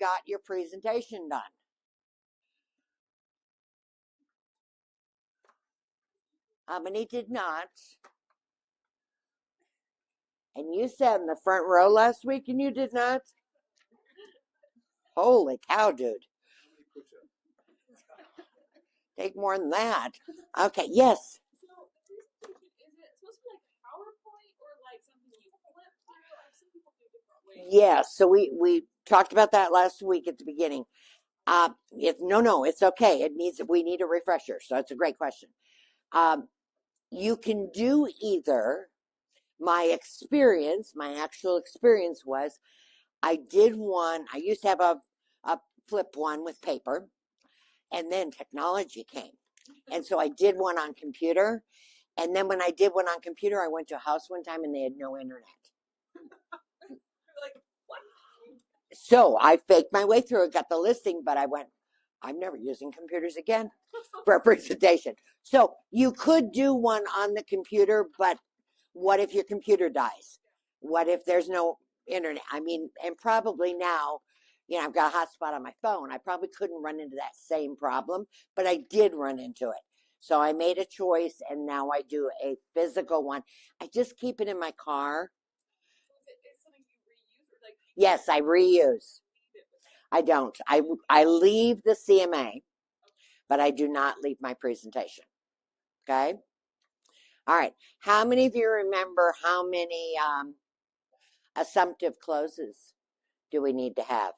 got your presentation done? How many did not? And you sat in the front row last week and you did not? Holy cow, dude. Take more than that. Okay, yes. So, is it supposed to be like a PowerPoint or like something you flip through? I've seen people do different ways. Yeah, so we talked about that last week at the beginning. No, it's okay. We need a refresher. So it's a great question. You can do either. My actual experience was I did one. I used to have a flip one with paper, and then technology came. And so I did one on computer. And then when I did one on computer, I went to a house one time and they had no internet. Like, what? So I faked my way through it, got the listing, but I went, I'm never using computers again for a presentation. So you could do one on the computer, but what if your computer dies? What if there's no internet? I mean, and probably now, I've got a hotspot on my phone. I probably couldn't run into that same problem, but I did run into it. So I made a choice and now I do a physical one. I just keep it in my car. So is it something you reuse or like? Yes, I reuse. I don't. I leave the CMA, but I do not leave my presentation. Okay? All right. How many of you remember how many assumptive closes do we need to have?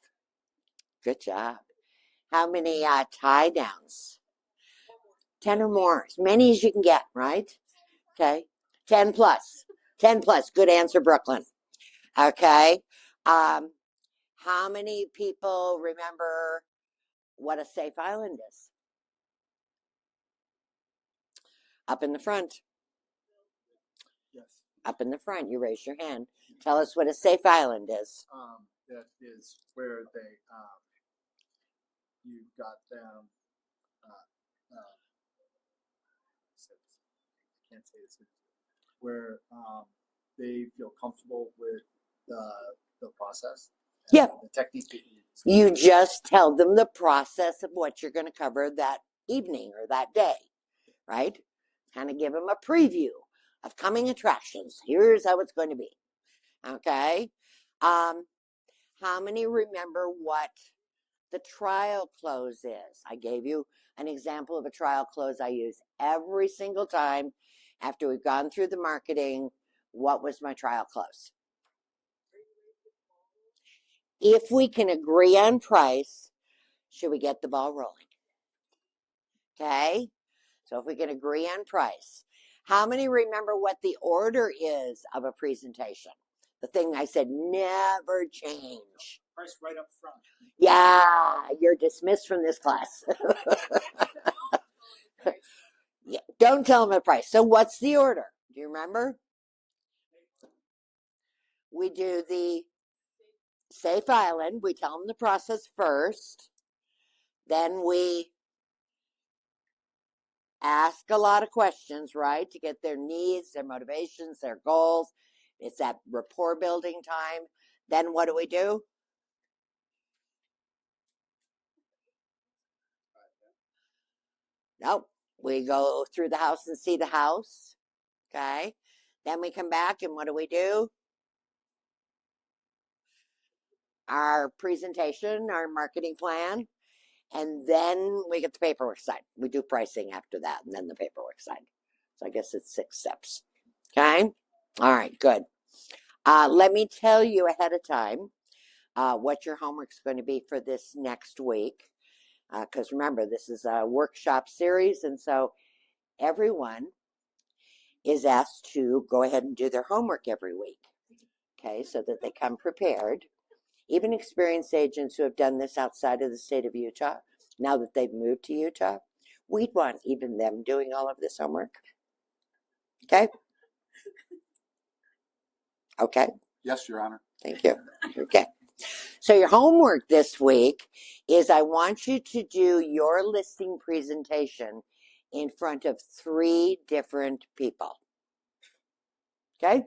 Good job. How many tie downs? 10 or more. As many as you can get, right? Okay. 10 plus. 10 plus. Good answer, Brooklyn. Okay. How many people remember what a safe island is? Up in the front. Yes. Up in the front. You raise your hand. Tell us what a safe island is. That is where you've got them. Can't say this. Where they feel comfortable with the process. Yeah. The technique that you use. You just tell them the process of what you're going to cover that evening or that day, right? Kind of give them a preview of coming attractions. Here's how it's going to be. Okay. How many remember what the trial close is? I gave you an example of a trial close I use every single time after we've gone through the marketing. What was my trial close? If we can agree on price, should we get the ball rolling? Okay. So if we can agree on price, how many remember what the order is of a presentation? The thing I said, never change. Price right up front. Yeah, you're dismissed from this class. Yeah, don't tell them the price. So what's the order? Do you remember? We do the safe island. We tell them the process first. Then we ask a lot of questions, right, to get their needs, their motivations, their goals. It's that rapport building time. Then what do? Nope. We go through the house and see the house. Okay. Then we come back and what do? Our presentation, our marketing plan. And then we get the paperwork side. We do pricing after that and then the paperwork side. So I guess it's 6 steps. Okay. All right, good. Let me tell you ahead of time what your homework's going to be for this next week. Because remember, this is a workshop series. And so everyone is asked to go ahead and do their homework every week. Okay, so that they come prepared. Even experienced agents who have done this outside of the state of Utah, now that they've moved to Utah, we'd want even them doing all of this homework. Okay? Okay. Yes, Your Honor. Thank you. Okay. So your homework this week is I want you to do your listing presentation in front of 3 different people. Okay?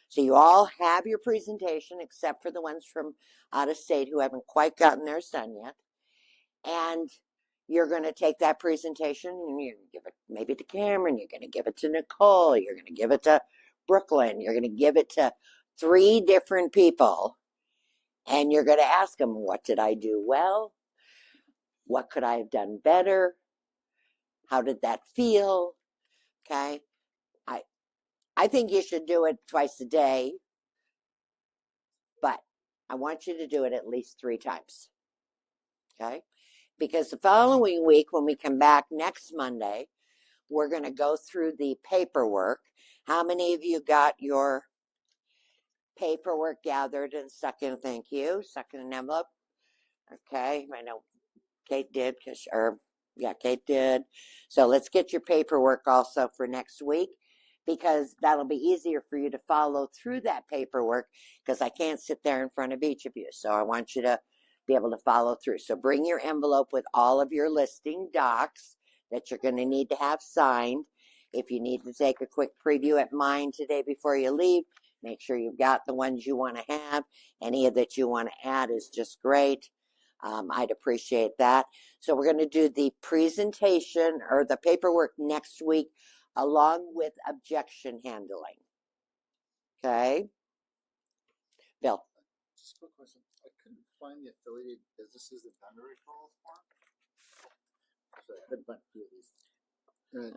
So you all have your presentation except for the ones from out of state who haven't quite gotten theirs done yet. And you're going to take that presentation and you're going to give it maybe to Cameron, you're going to give it to Nicole, you're going to give it to Brooklyn, you're going to give it to 3 different people. And you're going to ask them, what did I do well? What could I have done better? How did that feel? Okay. I think you should do it twice a day, but I want you to do it at least 3 times. Okay. Because the following week, when we come back next Monday, we're going to go through the paperwork. How many of you got your paperwork gathered and stuck in? Thank you. Stuck in an envelope. Okay. I know Kate did, Kate did. So let's get your paperwork also for next week, because that'll be easier for you to follow through that paperwork, because I can't sit there in front of each of you. So I want you to be able to follow through. So bring your envelope with all of your listing docs that you're going to need to have signed. If you need to take a quick preview at mine today before you leave, make sure you've got the ones you want to have. Any that you want to add is just great. I'd appreciate that. So we're going to do the presentation or the paperwork next week along with objection handling. Okay. Bill. Just a quick question. I couldn't find the affiliated businesses and vendor referrals form. So I couldn't find 2 of these.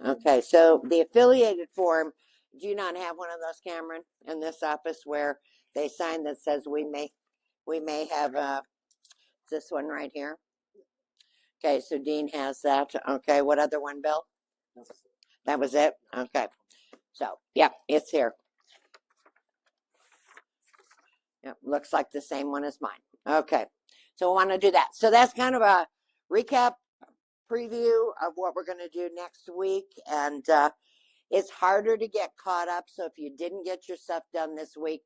Okay, so the affiliated form, do you not have one of those, Cameron, in this office where they sign that says we may have this one right here? Okay, so Dean has that. Okay, what other one, Bill? That was it? Okay. So, yeah, it's here. Yep, looks like the same one as mine. Okay, so I want to do that. So that's kind of a recap, preview of what we're going to do next week. And it's harder to get caught up. So if you didn't get your stuff done this week,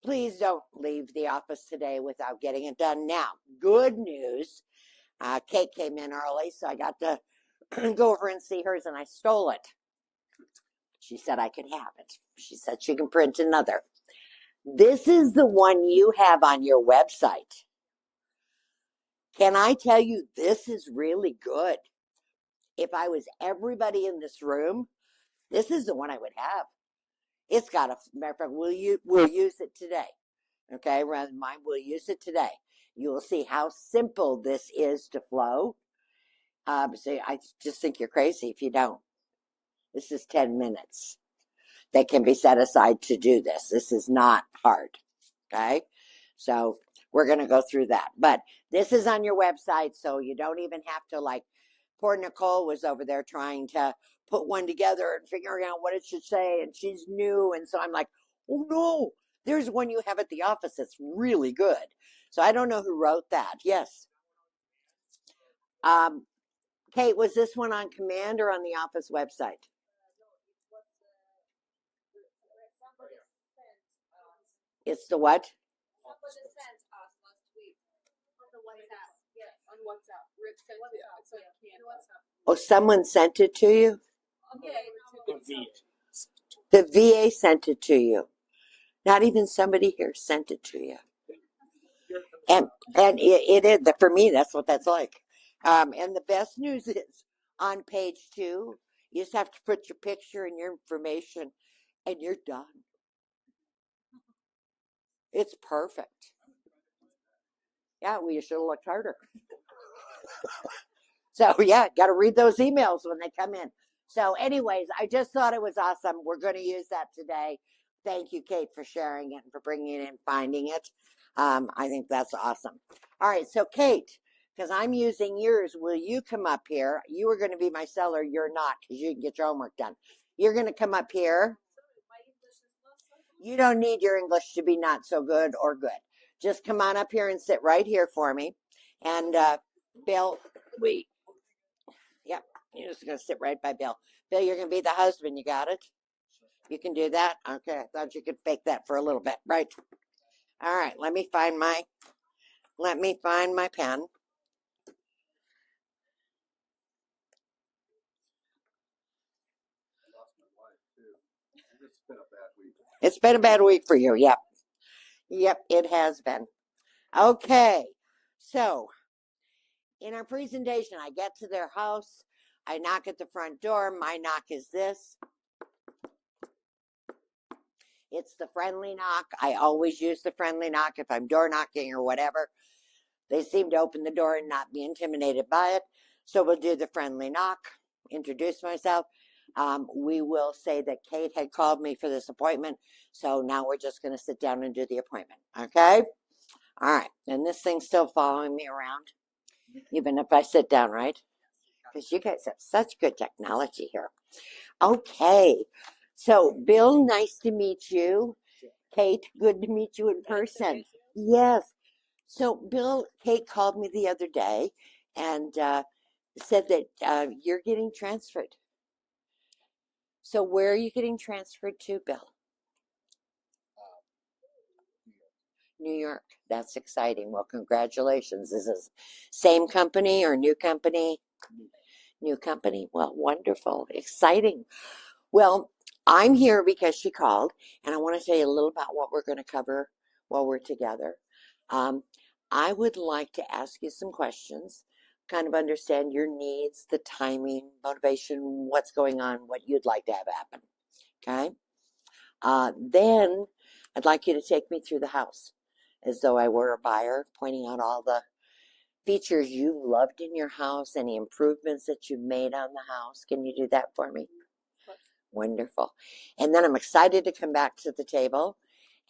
please don't leave the office today without getting it done. Now, good news. Kate came in early, so I got to go over and see hers, and I stole it. She said I could have it. She said she can print another. This is the one you have on your website. Can I tell you, this is really good. If I was everybody in this room, this is the one I would have. It's got a matter of fact, we'll use it today. Okay, rather than mine, we'll use it today. You will see how simple this is to flow. So I just think you're crazy if you don't. This is 10 minutes that can be set aside to do this. This is not hard. Okay, so we're going to go through that. But this is on your website, so you don't even have to, like, poor Nicole was over there trying to put one together and figuring out what it should say, and she's new. And so I'm like, oh no, there's one you have at the office that's really good. So I don't know who wrote that. Yes. Kate, was this one on command or on the office website? It's the what? On WhatsApp. Rick sent it, so you can. Oh, someone sent it to you? The VA sent it to you. Not even somebody here sent it to you. And it is, for me, that's what that's like. And the best news is on page 2, you just have to put your picture and your information and you're done. It's perfect. Yeah, well, you should have looked harder. So yeah, got to read those emails when they come in. So anyways, I just thought it was awesome. We're going to use that today. Thank you, Kate, for sharing it and for bringing it and finding it. I think that's awesome. All right, so Kate, because I'm using yours, will you come up here? You are going to be my seller. You're not, because you can get your homework done. You're going to come up here. You don't need your English to be not so good or good. Just come on up here and sit right here for me. And Bill, yep, you're just going to sit right by Bill. Bill, you're going to be the husband. You got it? You can do that? Okay, I thought you could fake that for a little bit, right? All right, let me find my pen. Lost my wife too. It's been a bad week. It's been a bad week for you. Yep. Yep, it has been. Okay. So, in our presentation, I get to their house. I knock at the front door. My knock is this. It's the friendly knock. I always use the friendly knock if I'm door knocking or whatever. They seem to open the door and not be intimidated by it. So we'll do the friendly knock, introduce myself. We will say that Kate had called me for this appointment. So now we're just going to sit down and do the appointment. Okay? All right. And this thing's still following me around, even if I sit down, right? Because you guys have such good technology here. Okay. So, Bill, nice to meet you. Kate, good to meet you in person. Yes. So, Bill, Kate called me the other day and said that you're getting transferred. So, where are you getting transferred to, Bill? New York. That's exciting. Well, congratulations. Is this same company or new company? New company. Well, wonderful. Exciting. Well, I'm here because she called, and I want to tell you a little about what we're going to cover while we're together. I would like to ask you some questions, kind of understand your needs, the timing, motivation, what's going on, what you'd like to have happen. Okay? Then I'd like you to take me through the house as though I were a buyer, pointing out all the features you loved in your house, any improvements that you've made on the house. Can you do that for me? Wonderful. And then I'm excited to come back to the table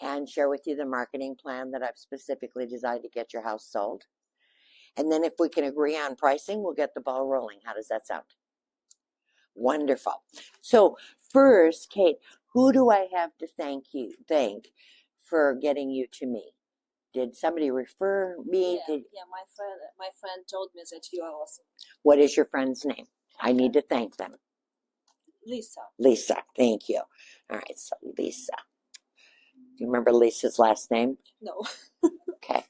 and share with you the marketing plan that I've specifically designed to get your house sold. And then if we can agree on pricing, we'll get the ball rolling. How does that sound? Wonderful. So first, Kate, who do I have to thank for getting you to me? Did somebody refer me? Yeah, my friend told me that you are awesome. What is your friend's name? I need to thank them. Lisa. Lisa, thank you. All right, so Lisa. Do you remember Lisa's last name? No. Okay.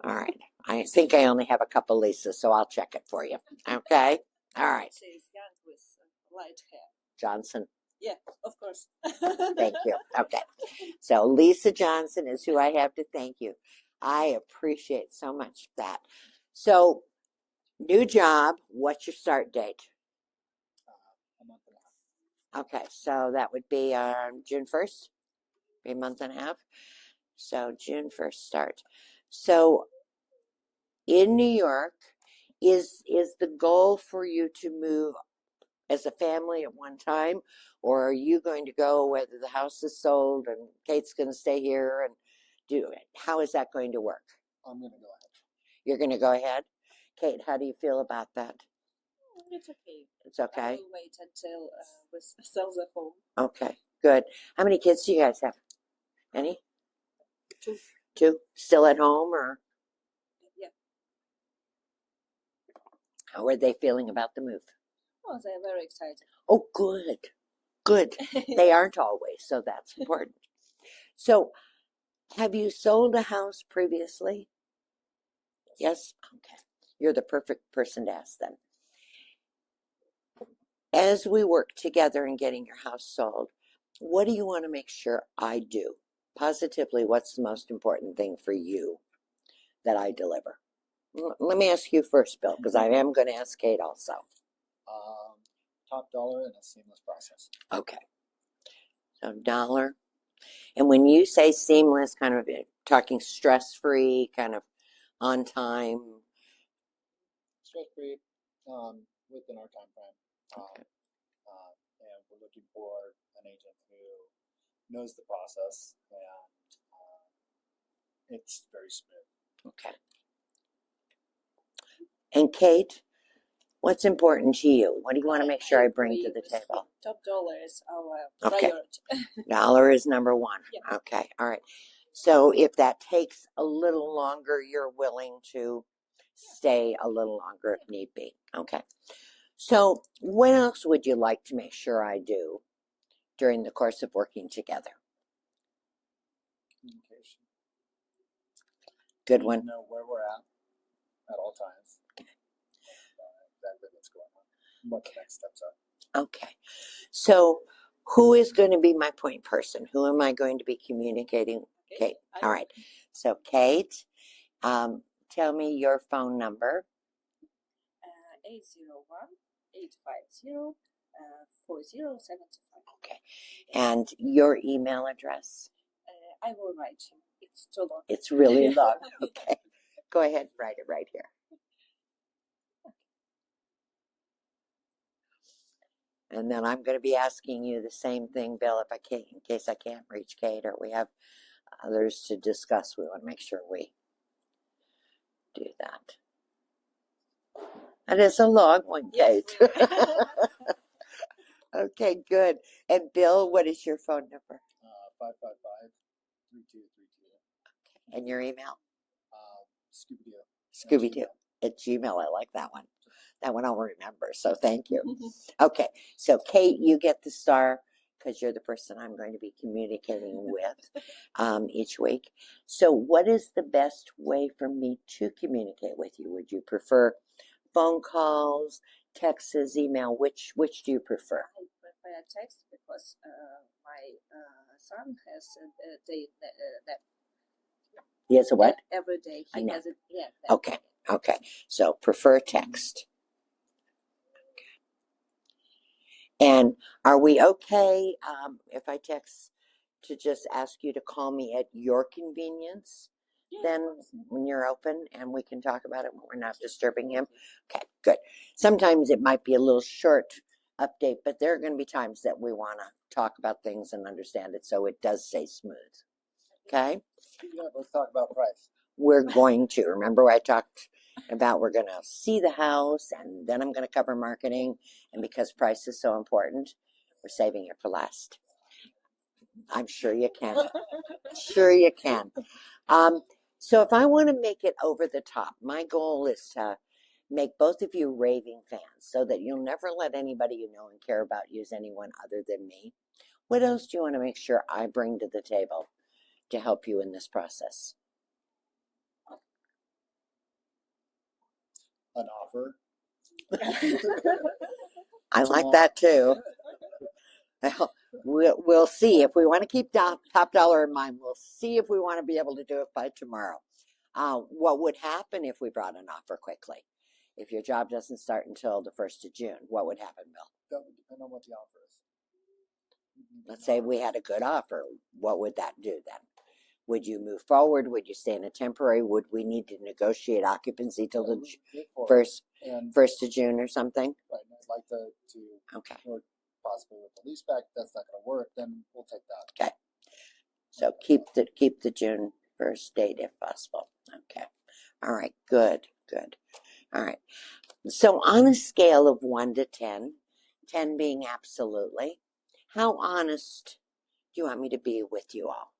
All right. I think I only have a couple Lisas, so I'll check it for you. Okay. All right. She's young with light hair. Johnson. Yeah, of course. Thank you. Okay. So Lisa Johnson is who I have to thank you. I appreciate so much that. So, new job. What's your start date? A month and a half. Okay. So that would be June 1st, be a month and a half. So June 1st start. So in New York, is the goal for you to move as a family at one time, or are you going to go whether the house is sold and Kate's going to stay here and do it? How is that going to work? I'm gonna go ahead. You're going to go ahead? Kate, how do you feel about that? It's okay. It's I okay? will wait until we sell the home. Okay, good. How many kids do you guys have? Any? Two. Two? Still at home, or Yeah. how are they feeling about the move? Oh, they're very excited. Oh, good. Good. They aren't always, so that's important. So, have you sold a house previously? Yes? Okay. You're the perfect person to ask then. As we work together in getting your house sold, what do you want to make sure I do? Positively, what's the most important thing for you that I deliver? Let me ask you first, Bill, because I am going to ask Kate also. Top dollar and a seamless process. Okay. So, dollar. And when you say seamless, kind of talking stress-free, kind of on time. Stress-free, within our time frame. Okay. And we're looking for an agent who knows the process, and it's very smooth. Okay. And Kate, what's important to you? What do you want to make sure I bring to the table? Top dollar is our Okay. priority. Dollar is number one. Yeah. Okay. All right. So if that takes a little longer, you're willing to stay a little longer if need be. Okay. So what else would you like to make sure I do during the course of working together? Communication. Good We one. need to know where we're at all times. And, exactly what's going on, what the next steps are. Okay. So Who is going to be my point person? Who am I going to be communicating? Kate. All right. So Kate, tell me your phone number. 801-850-4075. Okay. And your email address. I will write you. It's too long. It's really long. Okay. Go ahead, write it right here. And then I'm going to be asking you the same thing, Bill, if I can, in case I can't reach Kate or we have others to discuss. We want to make sure we do that. And it's a long one, Kate. Okay, good. And Bill, what is your phone number 555-3232. and your email? Scooby-Doo. Scooby-Doo at Gmail. I like that one. That one I'll remember. So thank you. Okay. So Kate, you get the star because you're the person I'm going to be communicating with each week. So what is the best way for me to communicate with you? Would you prefer phone calls, texts, email? Which do you prefer? I prefer text because my son has a day that Yes, a what? every day I he know. has it. Yeah. Okay. Okay. So prefer text. And are we okay if I text to just ask you to call me at your convenience? Then when you're open and we can talk about it when we're not disturbing him? Okay, good. Sometimes it might be a little short update, but there are going to be times that we want to talk about things and understand it so it does stay smooth. Okay? Yeah, let's talk about price. We're going to. Remember I talked about we're going to see the house and then I'm going to cover marketing. And because price is so important, we're saving it for last. I'm sure you can. Sure you can. So if I want to make it over the top, my goal is to make both of you raving fans so that you'll never let anybody you know and care about use anyone other than me. What else do you want to make sure I bring to the table to help you in this process? An offer. I like that too. Well, we'll see if we want to keep top dollar in mind. We'll see if we want to be able to do it by tomorrow. What would happen if we brought an offer quickly? If your job doesn't start until the 1st of June, what would happen, Bill? That would depend on what the offer is. Let's say we had a good offer. What would that do then? Would you move forward? Would you stay in a temporary? Would we need to negotiate occupancy till the first of June or something? Right. I'd like to Okay. work possibly with the lease back. That's not going to work. Then we'll take that. Okay. So keep the June 1st date if possible. Okay. All right. Good. Good. All right. So on a scale of 1 to 10, 10 being absolutely, how honest do you want me to be with you all?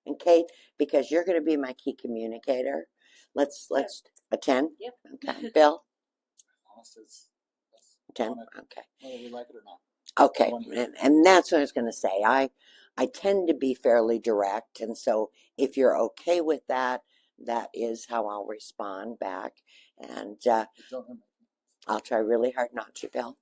And Kate, because you're going to be my key communicator, let's a 10. Yep. Okay. Bill, Honest is 10. on it, Okay. whether we like it or not. Okay. And that's what I was going to say. I tend to be fairly direct, and so if you're okay with that, that is how I'll respond back. And Don't hurt me. I'll try really hard not to, Bill.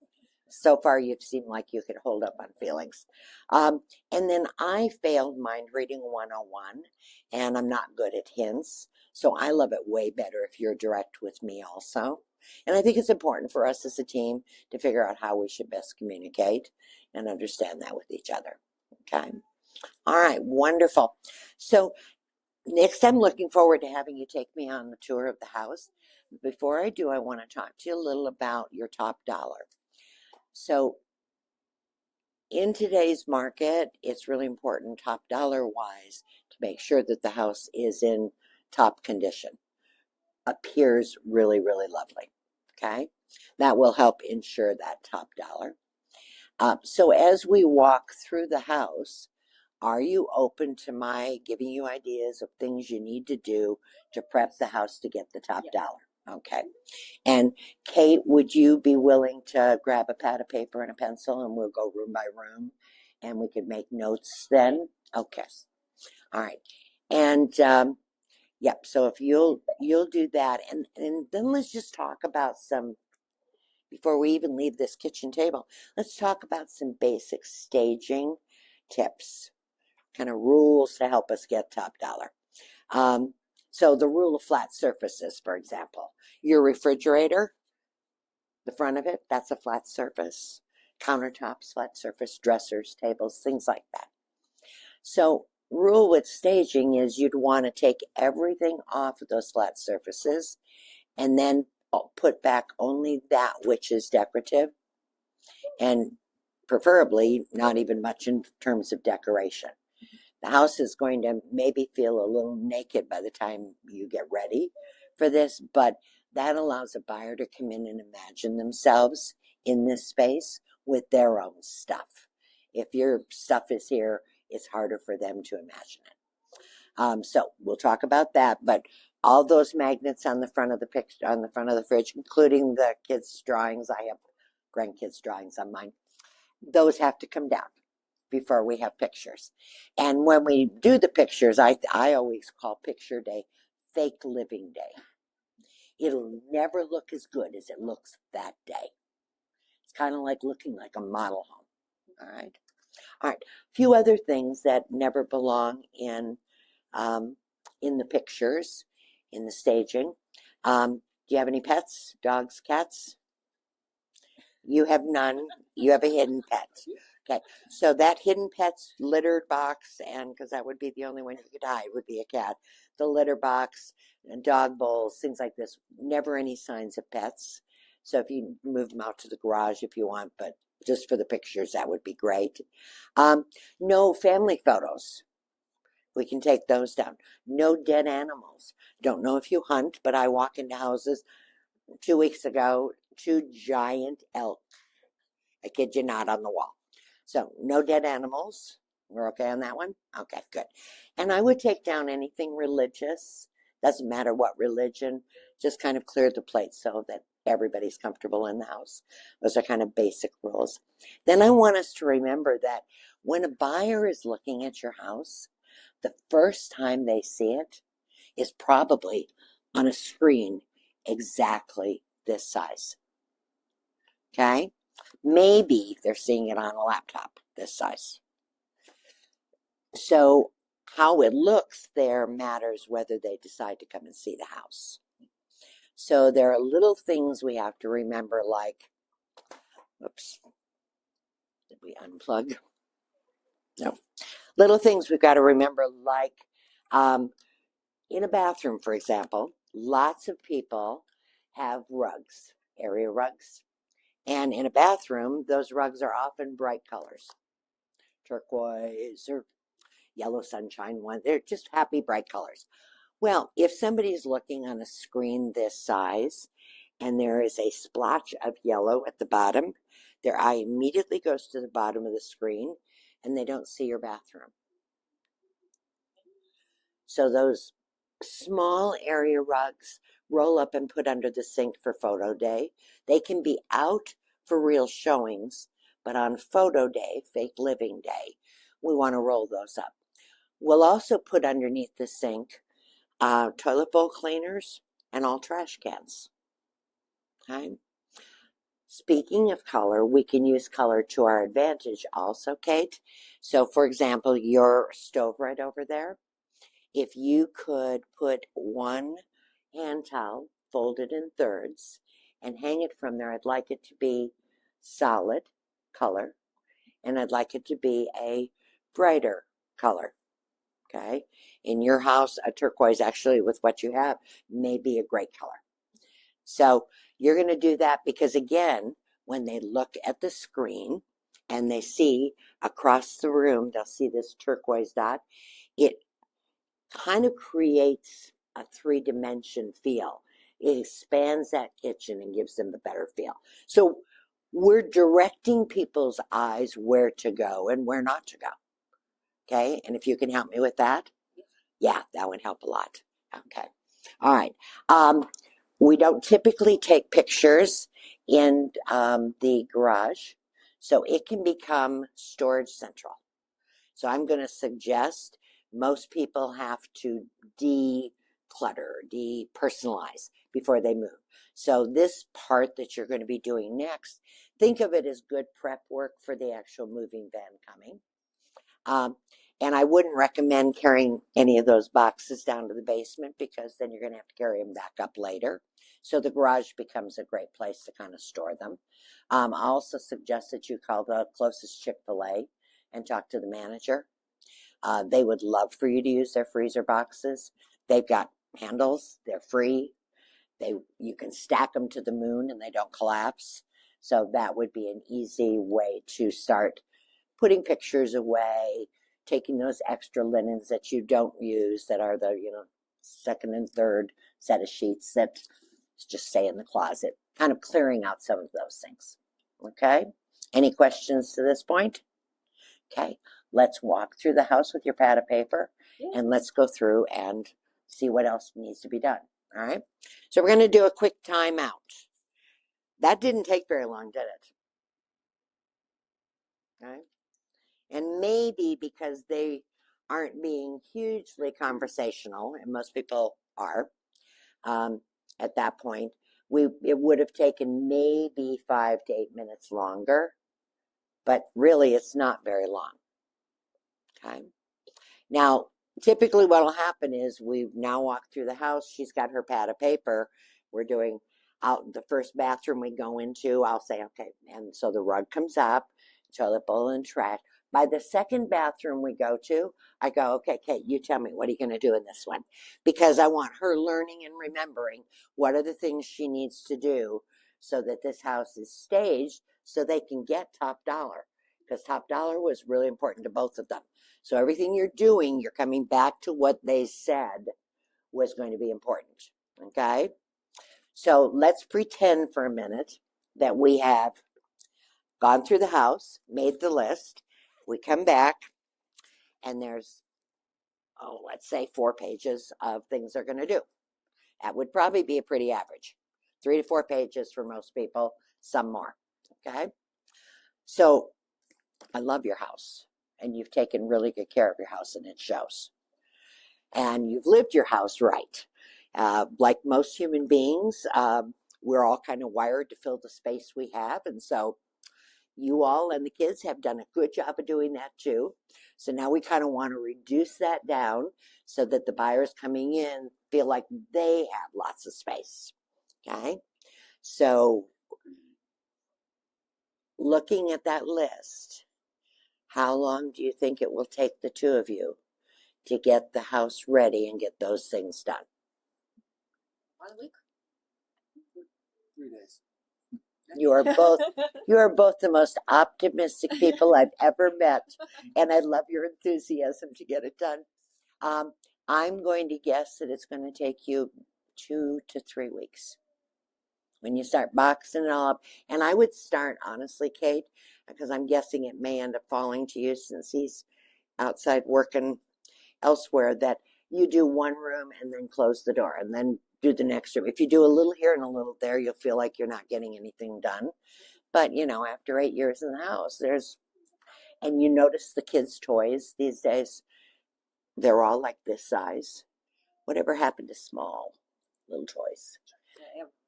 So far, you've seemed like you could hold up on feelings. And then I failed mind reading 101, and I'm not good at hints. So I love it way better if you're direct with me also. And I think it's important for us as a team to figure out how we should best communicate and understand that with each other. Okay. All right. Wonderful. So next, I'm looking forward to having you take me on the tour of the house. Before I do, I want to talk to you a little about your top dollar. So in today's market, it's really important top dollar wise to make sure that the house is in top condition. Appears really, really lovely. Okay. That will help ensure that top dollar. So as we walk through the house, are you open to my giving you ideas of things you need to do to prep the house to get the top dollar? Okay. And Kate, would you be willing to grab a pad of paper and a pencil and we'll go room by room and we could make notes then? Okay. All right. And yep, so if you'll do that and then let's just talk about some before we even leave this kitchen table, let's talk about some basic staging tips, kind of rules to help us get top dollar. So the rule of flat surfaces, for example, your refrigerator, the front of it, that's a flat surface. Countertops, flat surface, dressers, tables, things like that. So rule with staging is you'd want to take everything off of those flat surfaces and then put back only that which is decorative, and preferably not even much in terms of decoration. The house is going to maybe feel a little naked by the time you get ready for this, but that allows a buyer to come in and imagine themselves in this space with their own stuff. If your stuff is here, it's harder for them to imagine it. So we'll talk about that, but all those magnets on the front of the picture, on the front of the fridge, including the kids' drawings, I have grandkids' drawings on mine, those have to come down before we have pictures. And when we do the pictures, I always call picture day fake living day. It'll never look as good as it looks that day. It's kind of like looking like a model home. All right. A few other things that never belong in the pictures, in the staging. Do you have any pets? Dogs, cats? You have none. You have a hidden pet. Okay, so that hidden pet's litter box, and because that would be the only one you could hide, would be a cat. The litter box, dog bowls, things like this. Never any signs of pets. So if you move them out to the garage if you want, but just for the pictures, that would be great. No family photos. We can take those down. No dead animals. Don't know if you hunt, but I walk into houses 2 weeks ago, 2 giant elk. I kid you not, on the wall. So no dead animals. We're okay on that one? Okay, good. And I would take down anything religious. Doesn't matter what religion. Just kind of clear the plate so that everybody's comfortable in the house. Those are kind of basic rules. Then I want us to remember that when a buyer is looking at your house, the first time they see it is probably on a screen exactly this size. Okay? Maybe they're seeing it on a laptop this size. So how it looks there matters whether they decide to come and see the house. So there are little things we have to remember, like, oops, did we unplug? No. Little things we've got to remember, like in a bathroom, for example, lots of people have rugs, area rugs. And in a bathroom, those rugs are often bright colors, turquoise or yellow sunshine one. They're just happy, bright colors. Well, if somebody is looking on a screen this size and there is a splotch of yellow at the bottom, their eye immediately goes to the bottom of the screen and they don't see your bathroom. So those small area rugs roll up and put under the sink for photo day. They can be out for real showings, but on photo day, fake living day, we want to roll those up. We'll also put underneath the sink toilet bowl cleaners and all trash cans. Okay. Speaking of color, we can use color to our advantage also, Kate. So for example, your stove right over there, if you could put one hand towel folded in thirds and hang it from there, I'd like it to be solid color and I'd like it to be a brighter color. Okay. In your house, a turquoise actually with what you have may be a great color. So you're going to do that because again, when they look at the screen and they see across the room, they'll see this turquoise dot. It kind of creates a 3-dimension feel. It expands that kitchen and gives them a better feel. So we're directing people's eyes where to go and where not to go. Okay. And if you can help me with that, yeah, that would help a lot. Okay. All right. We don't typically take pictures in the garage, so it can become storage central. So I'm going to suggest most people have to declutter, depersonalize before they move. So this part that you're going to be doing next, think of it as good prep work for the actual moving van coming. And I wouldn't recommend carrying any of those boxes down to the basement because then you're going to have to carry them back up later. So the garage becomes a great place to kind of store them. I also suggest that you call the closest Chick-fil-A and talk to the manager. They would love for you to use their freezer boxes. They've got handles. They're free. You can stack them to the moon and they don't collapse. So that would be an easy way to start putting pictures away, taking those extra linens that you don't use that are the, second and third set of sheets that just stay in the closet, kind of clearing out some of those things. Okay? Any questions to this point? Okay, let's walk through the house with your pad of paper and let's go through and see what else needs to be done. All right? So we're going to do a quick timeout. That didn't take very long, did it? Okay. And maybe because they aren't being hugely conversational, and most people are, at that point, it would have taken maybe 5 to 8 minutes longer, but really it's not very long. Okay. Now, typically what will happen is we've now walked through the house. She's got her pad of paper. We're doing out the first bathroom we go into. I'll say, okay. And so the rug comes up, toilet bowl and trash. By the second bathroom we go to, I go, okay, Kate, you tell me, what are you going to do in this one? Because I want her learning and remembering what are the things she needs to do so that this house is staged so they can get top dollar. Because top dollar was really important to both of them. So everything you're doing, you're coming back to what they said was going to be important. Okay? So let's pretend for a minute that we have gone through the house, made the list. We come back, and there's, let's say 4 pages of things they're going to do. That would probably be a pretty average. 3 to 4 pages for most people, some more. Okay? So I love your house, and you've taken really good care of your house, and it shows. And you've lived your house right. Like most human beings, we're all kind of wired to fill the space we have, and so you all and the kids have done a good job of doing that too. So now we kind of want to reduce that down so that the buyers coming in feel like they have lots of space. Okay? So looking at that list, how long do you think it will take the two of you to get the house ready and get those things done? 1 week. 3 days. You are both the most optimistic people I've ever met, and I love your enthusiasm to get it done. I'm going to guess that it's going to take you 2 to 3 weeks when you start boxing it all up. And I would start, honestly, Kate, because I'm guessing it may end up falling to you since he's outside working elsewhere, that you do one room and then close the door and then do the next room. If you do a little here and a little there, you'll feel like you're not getting anything done. But, after 8 years in the house, and you notice the kids' toys these days, they're all like this size. Whatever happened to small little toys?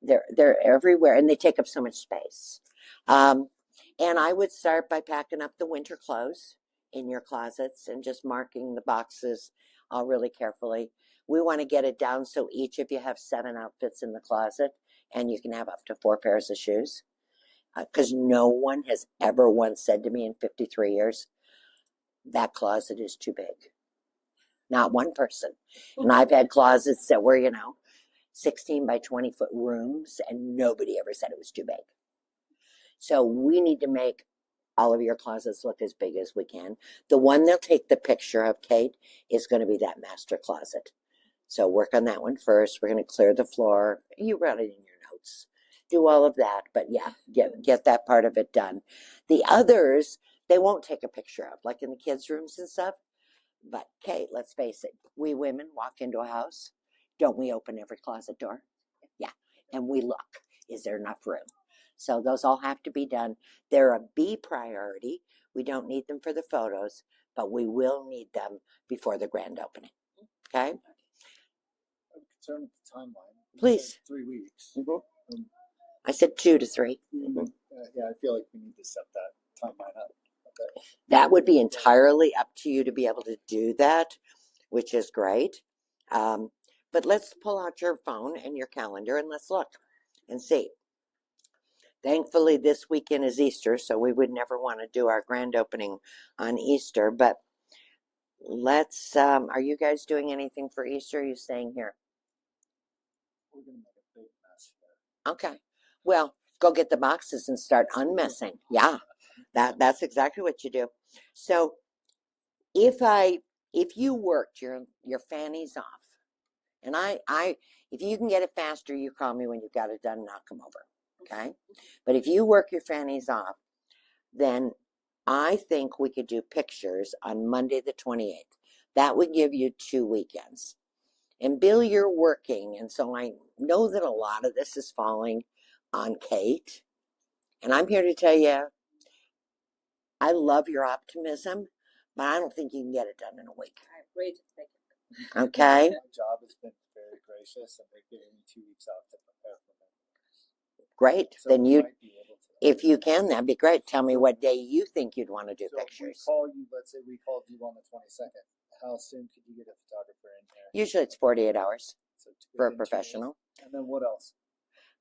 They're everywhere, and they take up so much space. And I would start by packing up the winter clothes in your closets and just marking the boxes all really carefully. We want to get it down so each of you have 7 outfits in the closet, and you can have up to 4 pairs of shoes. Because no one has ever once said to me in 53 years, that closet is too big. Not one person. And I've had closets that were, 16 by 20 foot rooms, and nobody ever said it was too big. So we need to make all of your closets look as big as we can. The one they'll take the picture of, Kate, is going to be that master closet. So work on that one first. We're going to clear the floor. You wrote it in your notes. Do all of that, but yeah, get that part of it done. The others, they won't take a picture of, like in the kids' rooms and stuff. But Kate, let's face it, we women walk into a house, don't we open every closet door? Yeah, and we look, is there enough room? So those all have to be done. They're a B priority. We don't need them for the photos, but we will need them before the grand opening. Okay? I'm concerned with the timeline. Please. 3 weeks. Mhm. I said 2 to 3. Yeah, I feel like we need to set that timeline up. Okay. That would be entirely up to you to be able to do that, which is great. But let's pull out your phone and your calendar and let's look and see. Thankfully, this weekend is Easter, so we would never want to do our grand opening on Easter. But let's, are you guys doing anything for Easter? Are you staying here? We're gonna make a big mess here. Okay. Well, go get the boxes and start unmessing. Yeah, that's exactly what you do. So if you worked your fannies off, and if you can get it faster, you call me when you've got it done and I'll come over. Okay. But if you work your fannies off, then I think we could do pictures on Monday the 28th. That would give you 2 weekends. And Bill, you're working, and so I know that a lot of this is falling on Kate. And I'm here to tell you, I love your optimism, but I don't think you can get it done in a week. I agree to take it. Okay? My job has been very gracious, and they've given me 2 weeks off to prepare for them. Great. So Then we you, might be able to. if you can, that'd be great. Tell me what day you think you'd want to do So if we pictures. call you, let's say we called you on the 22nd. How soon could you get a photographer in here? Usually it's 48 hours So for a within 2 days? professional. And then what else?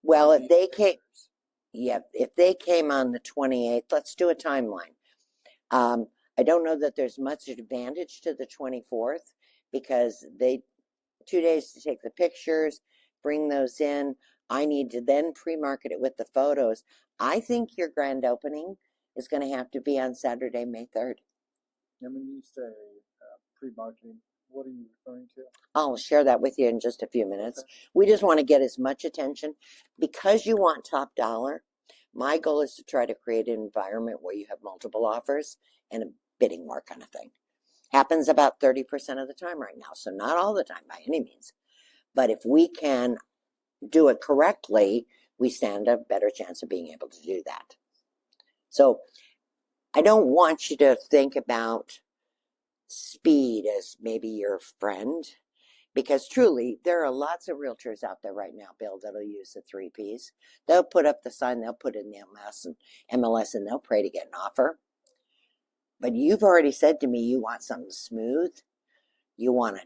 Well, if Maybe they came, pictures. yeah, if they came on the 28th, let's do a timeline. I don't know that there's much advantage to the 24th because 2 days to take the pictures, bring those in. I need to then pre-market it with the photos. I think your grand opening is going to have to be on Saturday, May 3rd. And when you say pre-marketing, what are you referring to? I'll share that with you in just a few minutes. We just want to get as much attention because you want top dollar. My goal is to try to create an environment where you have multiple offers and a bidding war kind of thing. Happens about 30% of the time right now, so not all the time by any means. But if we can do it correctly, we stand a better chance of being able to do that. So I don't want you to think about speed as maybe your friend, because truly there are lots of realtors out there right now, Bill, that'll use the 3 Ps. They'll put up the sign, they'll put in the MLS, and they'll pray to get an offer. But you've already said to me you want something smooth, you want a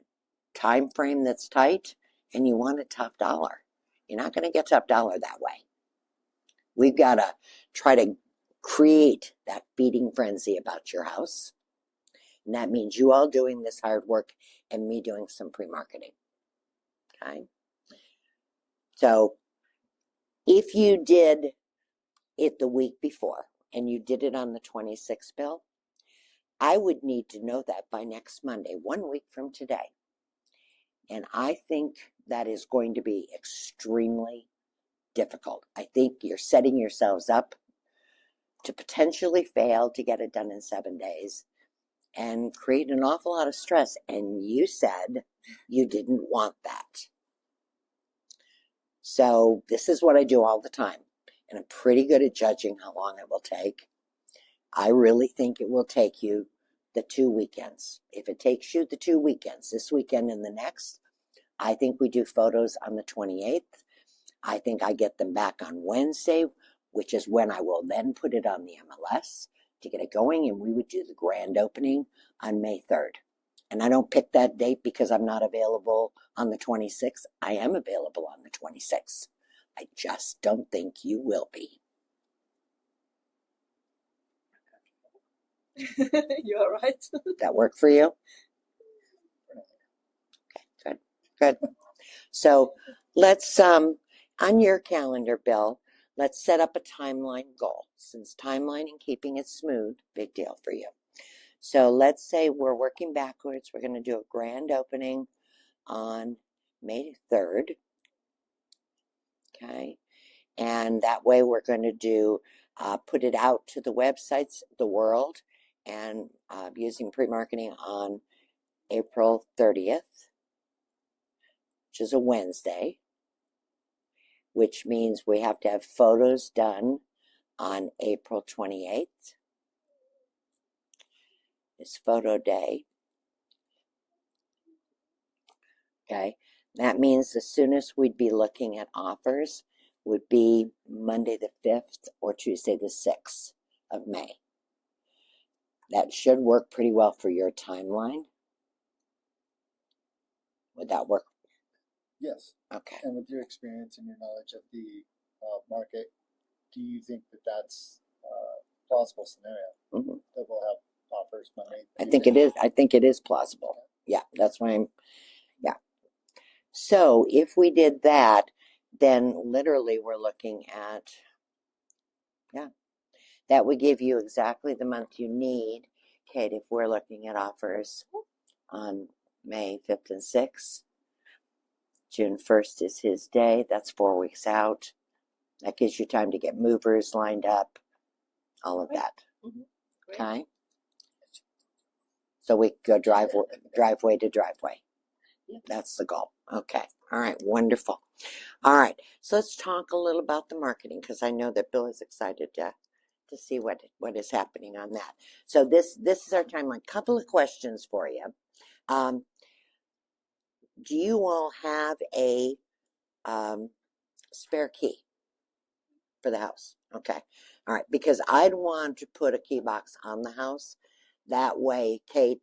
time frame that's tight, and you want a top dollar. You're not going to get top dollar that way. We've got to try to create that feeding frenzy about your house. And that means you all doing this hard work and me doing some pre-marketing. Okay? So if you did it the week before and you did it on the 26th, Bill, I would need to know that by next Monday, 1 week from today. And I think that is going to be extremely difficult. I think you're setting yourselves up to potentially fail to get it done in 7 days and create an awful lot of stress. And you said you didn't want that. So this is what I do all the time. And I'm pretty good at judging how long it will take. I really think it will take you the 2 weekends. If it takes you the 2 weekends, this weekend and the next, I think we do photos on the 28th. I think I get them back on Wednesday, which is when I will then put it on the MLS to get it going. And we would do the grand opening on May 3rd. And I don't pick that date because I'm not available on the 26th. I am available on the 26th. I just don't think you will be. You are right. That work for you? Okay, good. So let's, on your calendar, Bill, let's set up a timeline goal. Since timeline and keeping it smooth, big deal for you. So let's say we're working backwards. We're going to do a grand opening on May 3rd. Okay. And that way we're going to do, put it out to the websites, the world, and using pre-marketing on April 30th, which is a Wednesday, which means we have to have photos done on April 28th. It's photo day. Okay. That means the soonest we'd be looking at offers would be Monday the 5th or Tuesday the 6th of May. That should work pretty well for your timeline. Would that work? Yes. Okay. And with your experience and your knowledge of the market, do you think that that's a plausible scenario Mhm. that we'll have offers Monday? I think it is. I think it is plausible. Yeah, that's why I'm. Yeah. So if we did that, then literally we're looking at. Yeah, that would give you exactly the month you need, Kate. If we're looking at offers on May 5th and 6th, June 1st is his day. That's 4 weeks out. That gives you time to get movers lined up, all of that. Mhm. Great. Okay. So we go driveway to driveway. Yeah. That's the goal. Okay. All right. Wonderful. All right. So let's talk a little about the marketing because I know that Bill is excited to see what is happening on that. So this is our timeline. Couple of questions for you. Do you all have a spare key for the house? Okay. All right. Because I'd want to put a key box on the house. That way, Kate,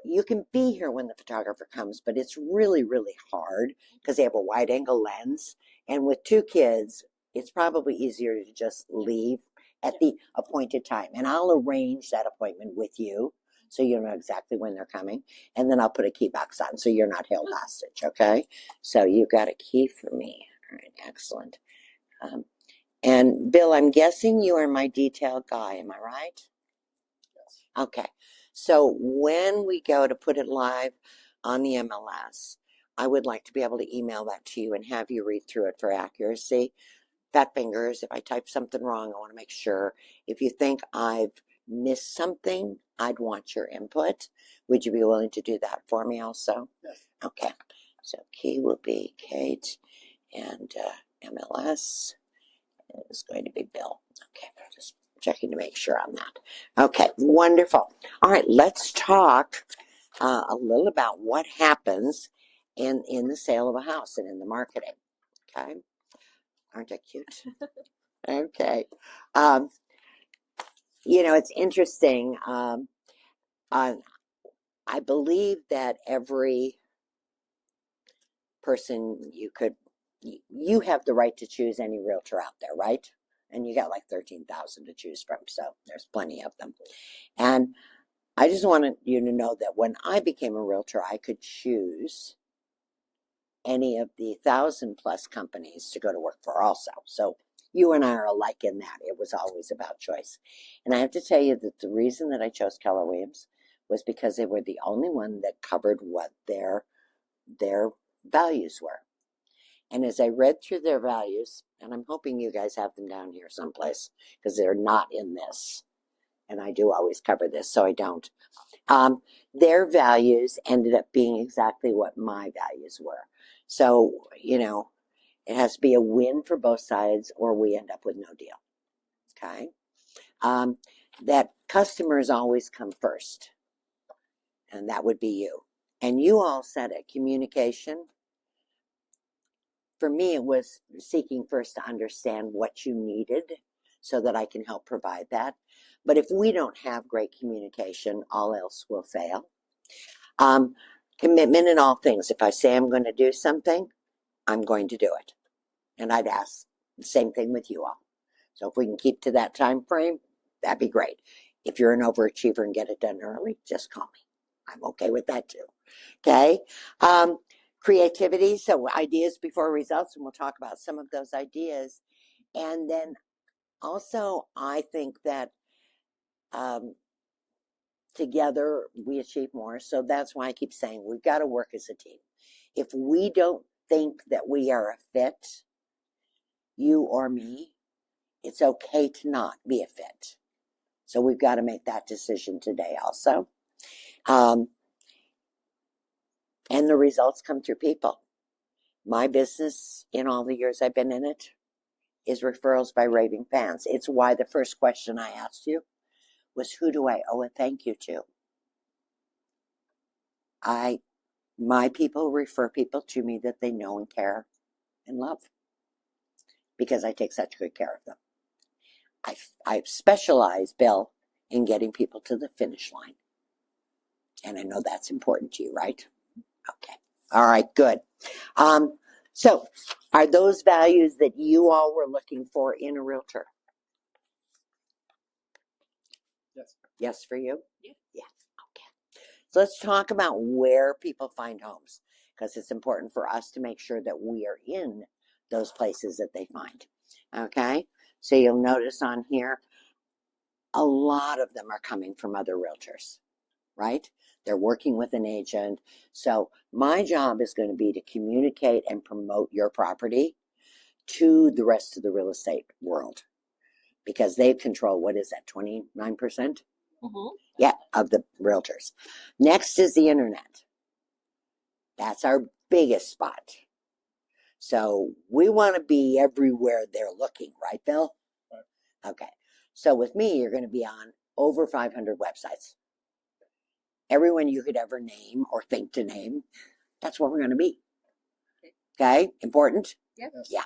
you can be here when the photographer comes, but it's really, really hard because they have a wide angle lens. And with 2 kids, it's probably easier to just leave at the appointed time. And I'll arrange that appointment with you so you know exactly when they're coming. And then I'll put a key box on so you're not held hostage. Okay. So you got a key for me. All right. Excellent. And Bill, I'm guessing you are my detail guy. Am I right? Yes. Okay. So when we go to put it live on the MLS, I would like to be able to email that to you and have you read through it for accuracy. Fat fingers, if I type something wrong, I want to make sure. If you think I've missed something, I'd want your input. Would you be willing to do that for me also? Yes. Okay. So key will be Kate and MLS is going to be Bill. Okay, just checking to make sure on that. Okay, wonderful. All right, let's talk a little about what happens in the sale of a house and in the marketing. Okay, aren't I cute? Okay, it's interesting. I believe that every person you have the right to choose any realtor out there, right? And you got like 13,000 to choose from, so there's plenty of them. And I just wanted you to know that when I became a realtor, I could choose any of the 1,000+ companies to go to work for also. So you and I are alike in that. It was always about choice. And I have to tell you that the reason that I chose Keller Williams was because they were the only one that covered what their values were. And as I read through their values, and I'm hoping you guys have them down here someplace because they're not in this. And I do always cover this, so I don't. Their values ended up being exactly what my values were. So, it has to be a win for both sides or we end up with no deal. Okay. That customers always come first. And that would be you. And you all said it, communication. For me, it was seeking first to understand what you needed so that I can help provide that. But if we don't have great communication, all else will fail. Commitment in all things. If I say I'm going to do something, I'm going to do it. And I'd ask the same thing with you all. So if we can keep to that time frame, that'd be great. If you're an overachiever and get it done early, just call me. I'm okay with that too. Okay. Creativity. So ideas before results, and we'll talk about some of those ideas. And then also, I think that together we achieve more. So that's why I keep saying we've got to work as a team. If we don't think that we are a fit, you or me, it's okay to not be a fit. So we've got to make that decision today also. And the results come through people. My business, in all the years I've been in it, is referrals by raving fans. It's why the first question I asked you was, who do I owe a thank you to? I My people refer people to me that they know and care and love because I take such good care of them. I specialize, Bill, in getting people to the finish line. And I know that's important to you, right? Okay. All right, good. So are those values that you all were looking for in a realtor? Yes. Yes for you? Yeah. Yeah. Okay. So let's talk about where people find homes because it's important for us to make sure that we are in those places that they find. Okay. So you'll notice on here, a lot of them are coming from other realtors, right? They're working with an agent. So my job is going to be to communicate and promote your property to the rest of the real estate world because they control, what is that, 29%? Mm-hmm. Yeah, of the realtors. Next is the internet. That's our biggest spot. So we want to be everywhere they're looking, right, Bill? Right. Okay. So with me, you're going to be on over 500 websites. Everyone you could ever name or think to name, that's where we're going to be. Okay? Important? Yeah. Yeah.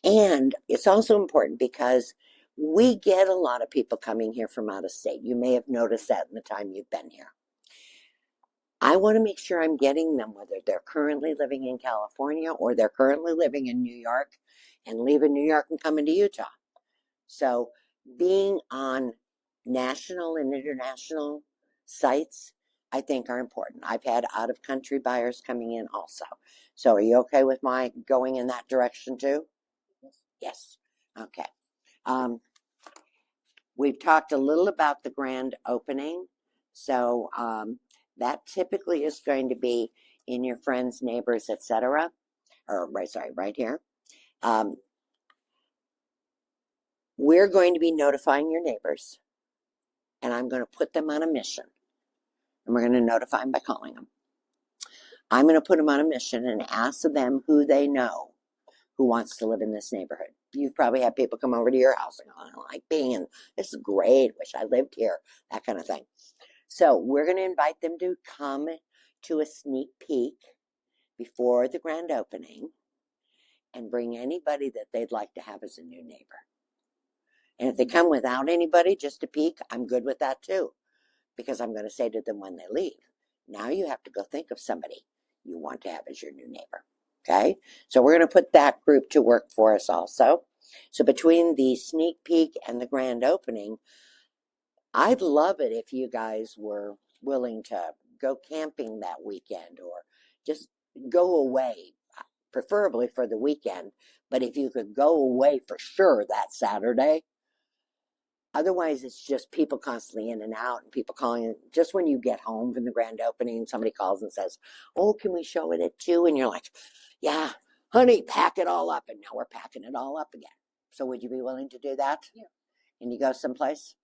And it's also important because we get a lot of people coming here from out of state. You may have noticed that in the time you've been here. I want to make sure I'm getting them, whether they're currently living in California or they're currently living in New York and leaving New York and coming to Utah. So being on national and international sites, I think are important. I've had out of country buyers coming in also. So are you okay with my going in that direction too? Yes. Okay. We've talked a little about the grand opening. So that typically is going to be in your friends, neighbors, etc. Or right here. We're going to be notifying your neighbors, and I'm going to put them on a mission. And we're going to notify them by calling them. I'm going to put them on a mission and ask them who they know who wants to live in this neighborhood. You've probably had people come over to your house and go, I don't like being in, this is great, wish I lived here, that kind of thing. So we're going to invite them to come to a sneak peek before the grand opening and bring anybody that they'd like to have as a new neighbor. And if they come without anybody, just a peek, I'm good with that too, because I'm going to say to them when they leave, now you have to go think of somebody you want to have as your new neighbor. Okay, so we're going to put that group to work for us also. So between the sneak peek and the grand opening, I'd love it if you guys were willing to go camping that weekend or just go away, preferably for the weekend. But if you could go away for sure that Saturday, otherwise it's just people constantly in and out and people calling. Just when you get home from the grand opening, somebody calls and says, oh, can we show it at 2? And you're like, yeah, honey, pack it all up. And now we're packing it all up again. So would you be willing to do that? Yeah. And you go someplace?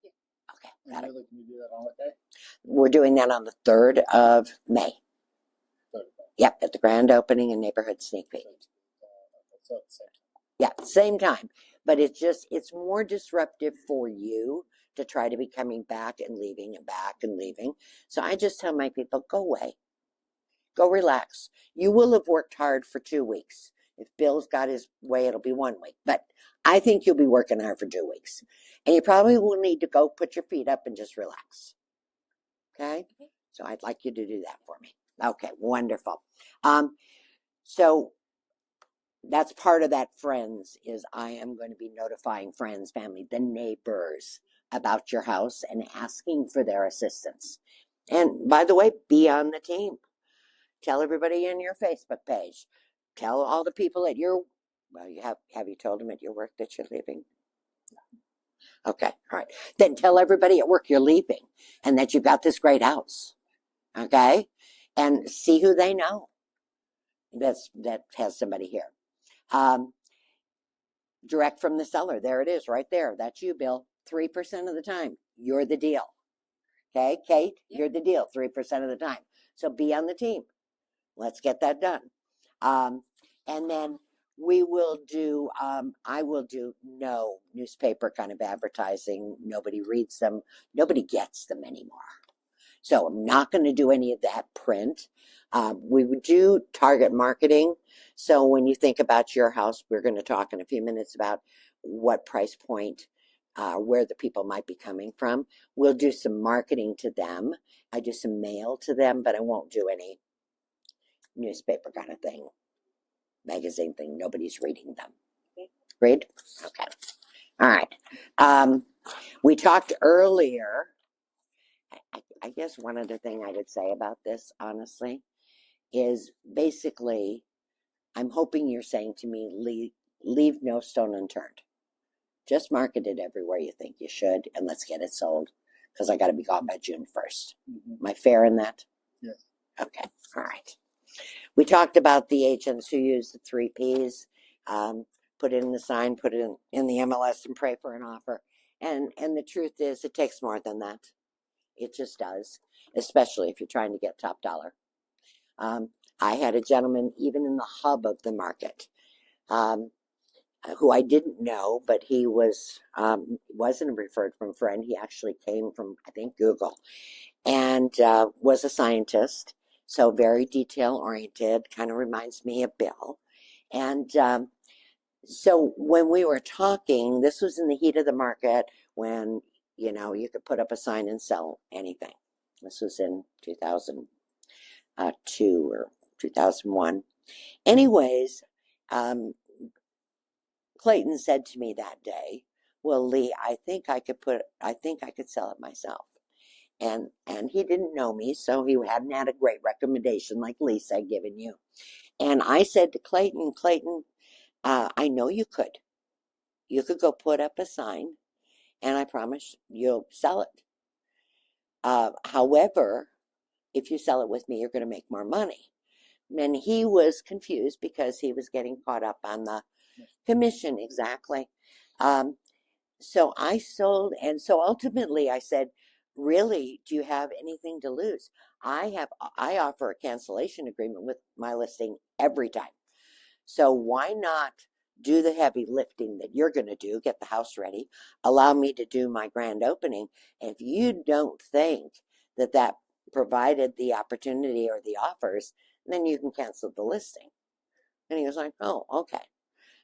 Yeah. Okay, And got it. you're looking to do that on what day? We're doing that on the 3rd of May. Third. Yep, at the grand opening and neighborhood sneak peek. So it's same. Yeah, same time. But it's more disruptive for you to try to be coming back and leaving and back and leaving. So I just tell my people, go away. Go relax. You will have worked hard for 2 weeks. If Bill's got his way, it'll be 1 week. But I think you'll be working hard for 2 weeks. And you probably will need to go put your feet up and just relax. Okay? So I'd like you to do that for me. Okay, wonderful. So that's part of that friends is I am going to be notifying friends, family, the neighbors about your house and asking for their assistance. And by the way, be on the team. Tell everybody in your Facebook page. Tell all the people at your, well, have you told them at your work that you're leaving? Okay, all right. Then tell everybody at work you're leaving and that you've got this great house. Okay? And see who they know that has somebody here. Direct from the seller. There it is right there. That's you, Bill. 3% of the time, you're the deal. Okay, Kate, you're the deal 3% of the time. So be on the team. Let's get that done. And then we will do, I will do no newspaper kind of advertising. Nobody reads them. Nobody gets them anymore. So I'm not going to do any of that print. We would do target marketing. So when you think about your house, we're going to talk in a few minutes about what price point, where the people might be coming from. We'll do some marketing to them. I do some mail to them, but I won't do any newspaper kind of thing, magazine thing. Nobody's reading them. Agreed? Okay. All right. We talked earlier. I guess one other thing I would say about this, honestly, is basically, I'm hoping you're saying to me, leave no stone unturned. Just market it everywhere you think you should, and let's get it sold, because I got to be gone by June 1st. Am I fair in that? Yes. Okay. All right. We talked about the agents who use the 3 Ps. Put it in the sign, put it in the MLS, and pray for an offer. And the truth is, it takes more than that. It just does, especially if you're trying to get top dollar. I had a gentleman, even in the hub of the market, who I didn't know, but he wasn't referred from a friend. He actually came from, I think, Google, and was a scientist. So very detail oriented, kind of reminds me of Bill. And so when we were talking, this was in the heat of the market when, you could put up a sign and sell anything. This was in 2002 or 2001. Anyways, Clayton said to me that day, well, Lee, I think I could sell it myself. And he didn't know me, so he hadn't had a great recommendation like Lisa had given you. And I said to Clayton, I know you could. You could go put up a sign, and I promise you'll sell it. However, if you sell it with me, you're going to make more money. And he was confused because he was getting caught up on the commission. Exactly. So I sold, and so ultimately I said, really, do you have anything to lose? I offer a cancellation agreement with my listing every time. So why not do the heavy lifting that you're going to do, get the house ready, allow me to do my grand opening. And if you don't think that provided the opportunity or the offers, then you can cancel the listing. And he was like, oh, okay.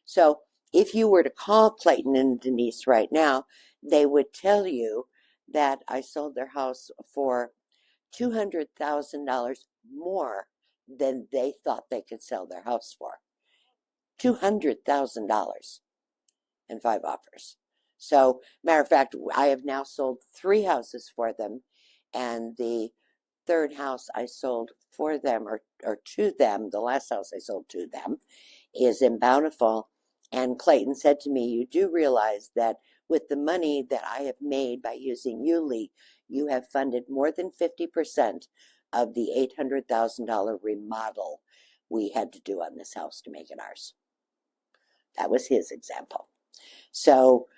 So if you were to call Clayton and Denise right now, they would tell you that I sold their house for $200,000 more than they thought they could sell their house for. $200,000 and 5 offers. So, matter of fact, I have now sold 3 houses for them, and the 3rd house I sold for them or to them, the last house I sold to them, is in Bountiful. And Clayton said to me, you do realize that with the money that I have made by using you, Lee, you have funded more than 50% of the $800,000 remodel we had to do on this house to make it ours. That was his example. So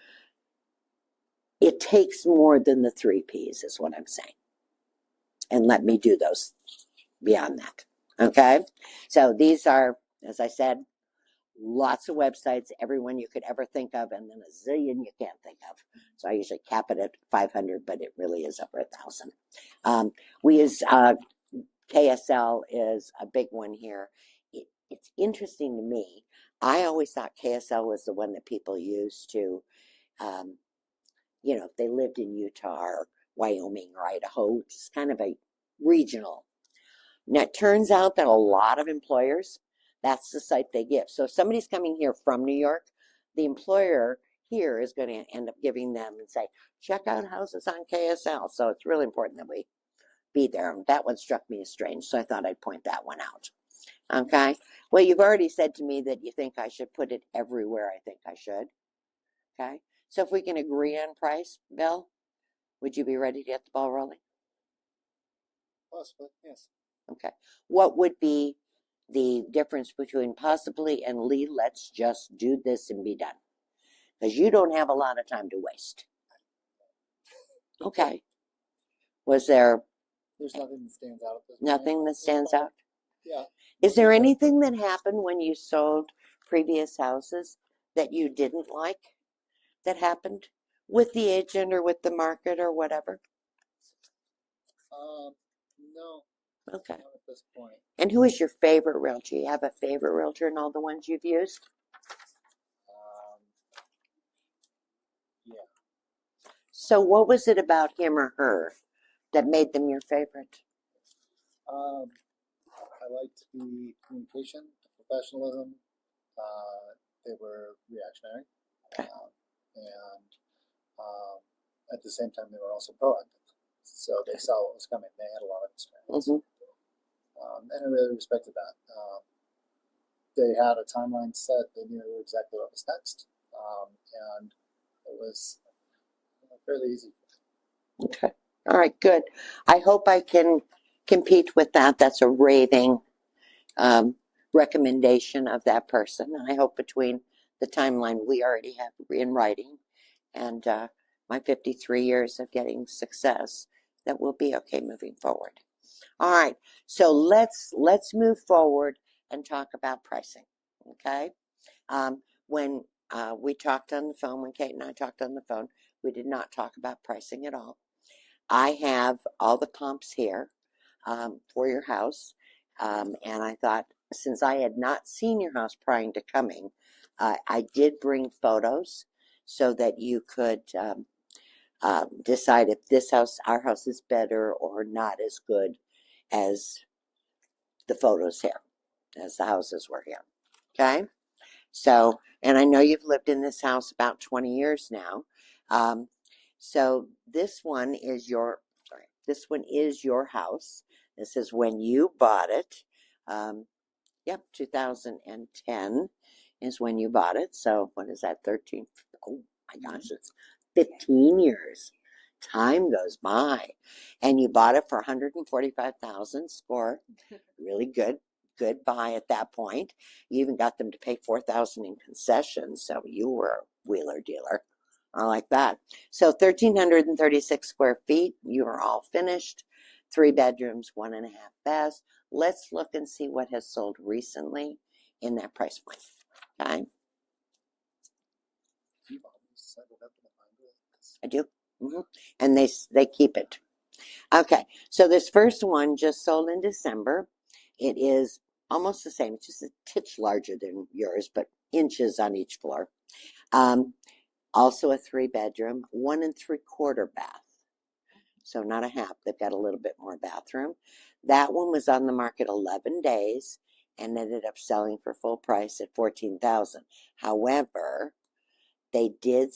it takes more than the 3 Ps is what I'm saying. And let me do those beyond that. Okay? So these are, as I said, lots of websites, everyone you could ever think of, and then a zillion you can't think of. So I usually cap it at 500, but it really is over 1,000. We use KSL is a big one here. It's interesting to me. I always thought KSL was the one that people used to, if they lived in Utah or Wyoming or Idaho, it's kind of a regional. Now, it turns out that a lot of employers, that's the site they give. So if somebody's coming here from New York, the employer here is going to end up giving them and say, check out houses on KSL. So it's really important that we be there. That one struck me as strange, so I thought I'd point that one out. Okay. Well, you've already said to me that you think I should put it everywhere I think I should. Okay. So if we can agree on price, Bill, would you be ready to get the ball rolling? Possibly, yes. Okay. What would be the difference between possibly and Lee, let's just do this and be done? Because you don't have a lot of time to waste. Okay. Was there There's nothing that stands out. At this nothing point. that stands out? Yeah. Is there anything that happened when you sold previous houses that you didn't like that happened with the agent or with the market or whatever? No, Okay. not at this point. And who is your favorite realtor? You have a favorite realtor in all the ones you've used? Um, yeah. So what was it about him or her that made them your favorite? I liked the communication, the professionalism. They were reactionary, Okay. and at the same time, they were also proactive. So they saw what was coming. They had a lot of experience, Mhm. and I really respected that. They had a timeline set. They knew exactly what was next, and it was fairly easy. Okay. All right, good. I hope I can compete with that. That's a raving recommendation of that person. And I hope between the timeline we already have in writing and my 53 years of getting success that we'll be okay moving forward. All right. So let's move forward and talk about pricing. Okay. When we talked on the phone, when Kate and I talked on the phone, we did not talk about pricing at all. I have all the comps here for your house. And I thought, since I had not seen your house prior to coming, I did bring photos so that you could decide if this house, our house, is better or not as good as the photos here, as the houses were here. Okay? So, and I know you've lived in this house about 20 years now. So this one is this one is your house. This is when you bought it. Yep, 2010 is when you bought it. So what is that, 13? Oh my gosh, it's 15 years. Time goes by. And you bought it for 145,000, score really good buy at that point. You even got them to pay 4,000 in concessions, so you were a wheeler dealer. I like that. So 1,336 square feet. You are all finished. 3 bedrooms, 1.5 baths. Let's look and see what has sold recently in that price point. Okay, You've always set it up in a mind with this. I do. And they keep it. Okay, so this first one just sold in December. It is almost the same. It's just a titch larger than yours, but inches on each floor. Also a 3 bedroom, 1 3/4 bath. So not a half. They've got a little bit more bathroom. That one was on the market 11 days and ended up selling for full price at 14,000. However, they did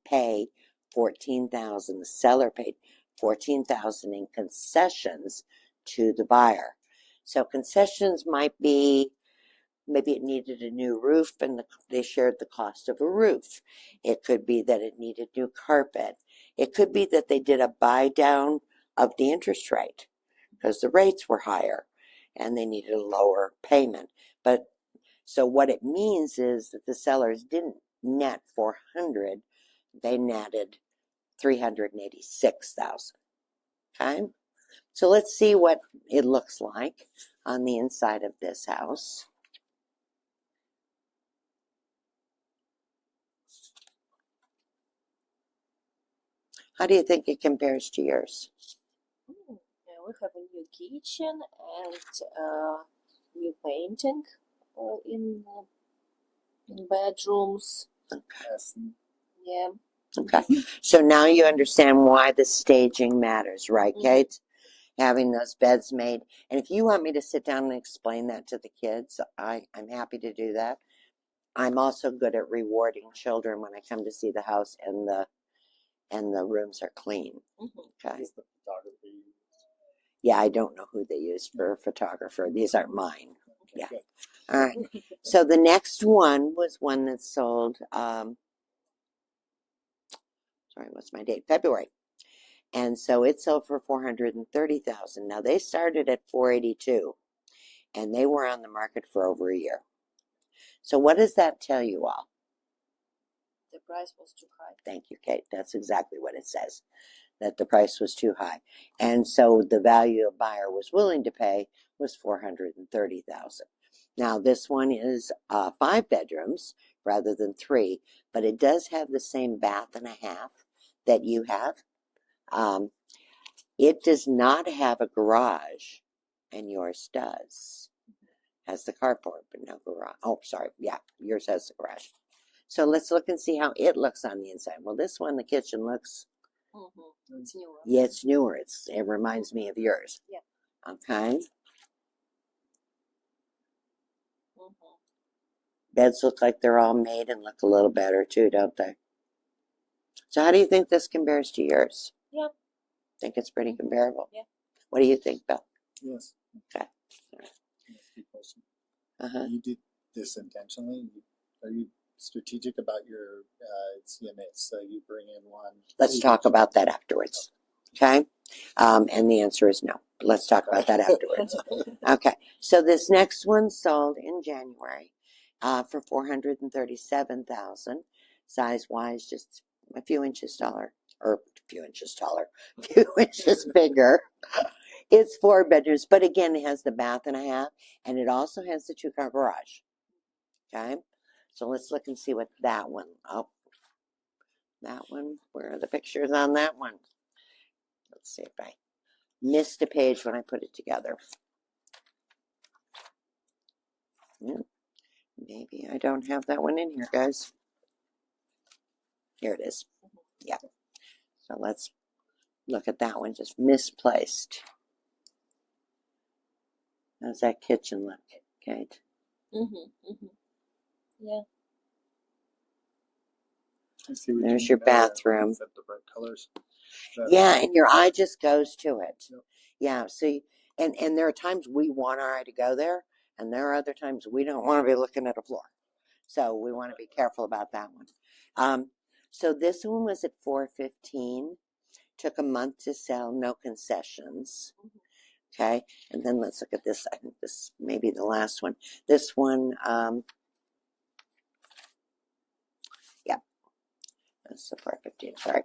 pay 14,000. The seller paid 14,000 in concessions to the buyer. So concessions might be maybe it needed a new roof and they shared the cost of a roof. It could be that it needed new carpet. It could be that they did a buy down of the interest rate because the rates were higher and they needed a lower payment. But so what it means is that the sellers didn't net 400, they netted 386,000. Okay, so let's see what it looks like on the inside of this house. How do you think it compares to yours? Yeah, we have a new kitchen and new painting in bedrooms. Yes, and Yeah. Okay, so now you understand why the staging matters, right, Kate? Having those beds made. And if you want me to sit down and explain that to the kids, I'm happy to do that. I'm also good at rewarding children when I come to see the house and the rooms are clean. Okay. is the photography. Yeah, I don't know who they use for a photographer. These aren't mine. Okay, Yeah. good. All right. So the next one was one that sold, sorry, what's my date? February. And so it sold for 430,000. Now they started at 482 and they were on the market for over a year. So what does that tell you all? The price was too high. Thank you, Kate. That's exactly what it says, that the price was too high. And so the value a buyer was willing to pay was 430,000. Now this one is 5 bedrooms rather than 3, but it does have the same bath and a half that you have. It does not have a garage, and yours does. Has the carport, but no garage. Oh, sorry. Yeah, yours has the garage. So let's look and see how it looks on the inside. Well, this one, the kitchen looks, It's newer. yeah, it's newer. It reminds me of yours. Yeah. Okay. Mm-hmm. Beds look like they're all made and look a little better too, don't they? So how do you think this compares to yours? Yeah. Think it's pretty comparable? Yeah. What do you think, Bill? Yes. Okay. That's a good question. Uh-huh. You did this intentionally. Are you strategic about your CMAs? So you bring in one. Let's talk about that afterwards. Okay. And the answer is no. Let's talk about that afterwards. Okay. So this next one sold in January for $437,000. Size wise, just a few inches taller, or a few inches bigger. It's 4 bedrooms, but again, it has the bath and a half, and it also has the 2-car garage. Okay. So let's look and see what that one. Oh, that one. Where are the pictures on that one? Let's see if I missed a page when I put it together. Maybe I don't have that one in here, guys. Here it is. Yeah. So let's look at that one, just misplaced. How's that kitchen look, Kate? Yeah. I see what There's you your mean there. bathroom. Set the bright colors. That- Yeah, and your eye just goes to it. Yep. Yeah, see, and there are times we want our eye to go there, and there are other times we don't want to be looking at a floor. So we want to be careful about that one. So this one was at $415. Took a month to sell, no concessions. Okay, and then let's look at this. I think this may be the last one. This one, yeah, that's the 415. Sorry,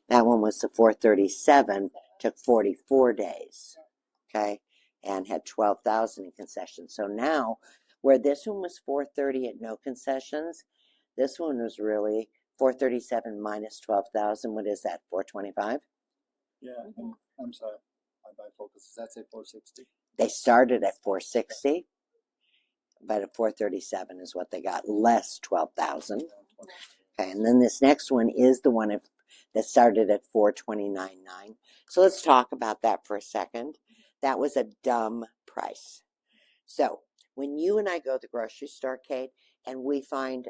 that one was the 437. Took 44 days. Okay, and had 12,000 in concessions. So now, where this one was 430 at no concessions, this one was really 437 minus 12,000. What is that? 425. Yeah. And I'm sorry. My bifocus. Does that say 460? They started at 460, but at 437 is what they got, less 12,000. Okay, and then this next one is the one that started at 429.9. So let's talk about that for a second. That was a dumb price. So when you and I go to the grocery store, Kate, and we find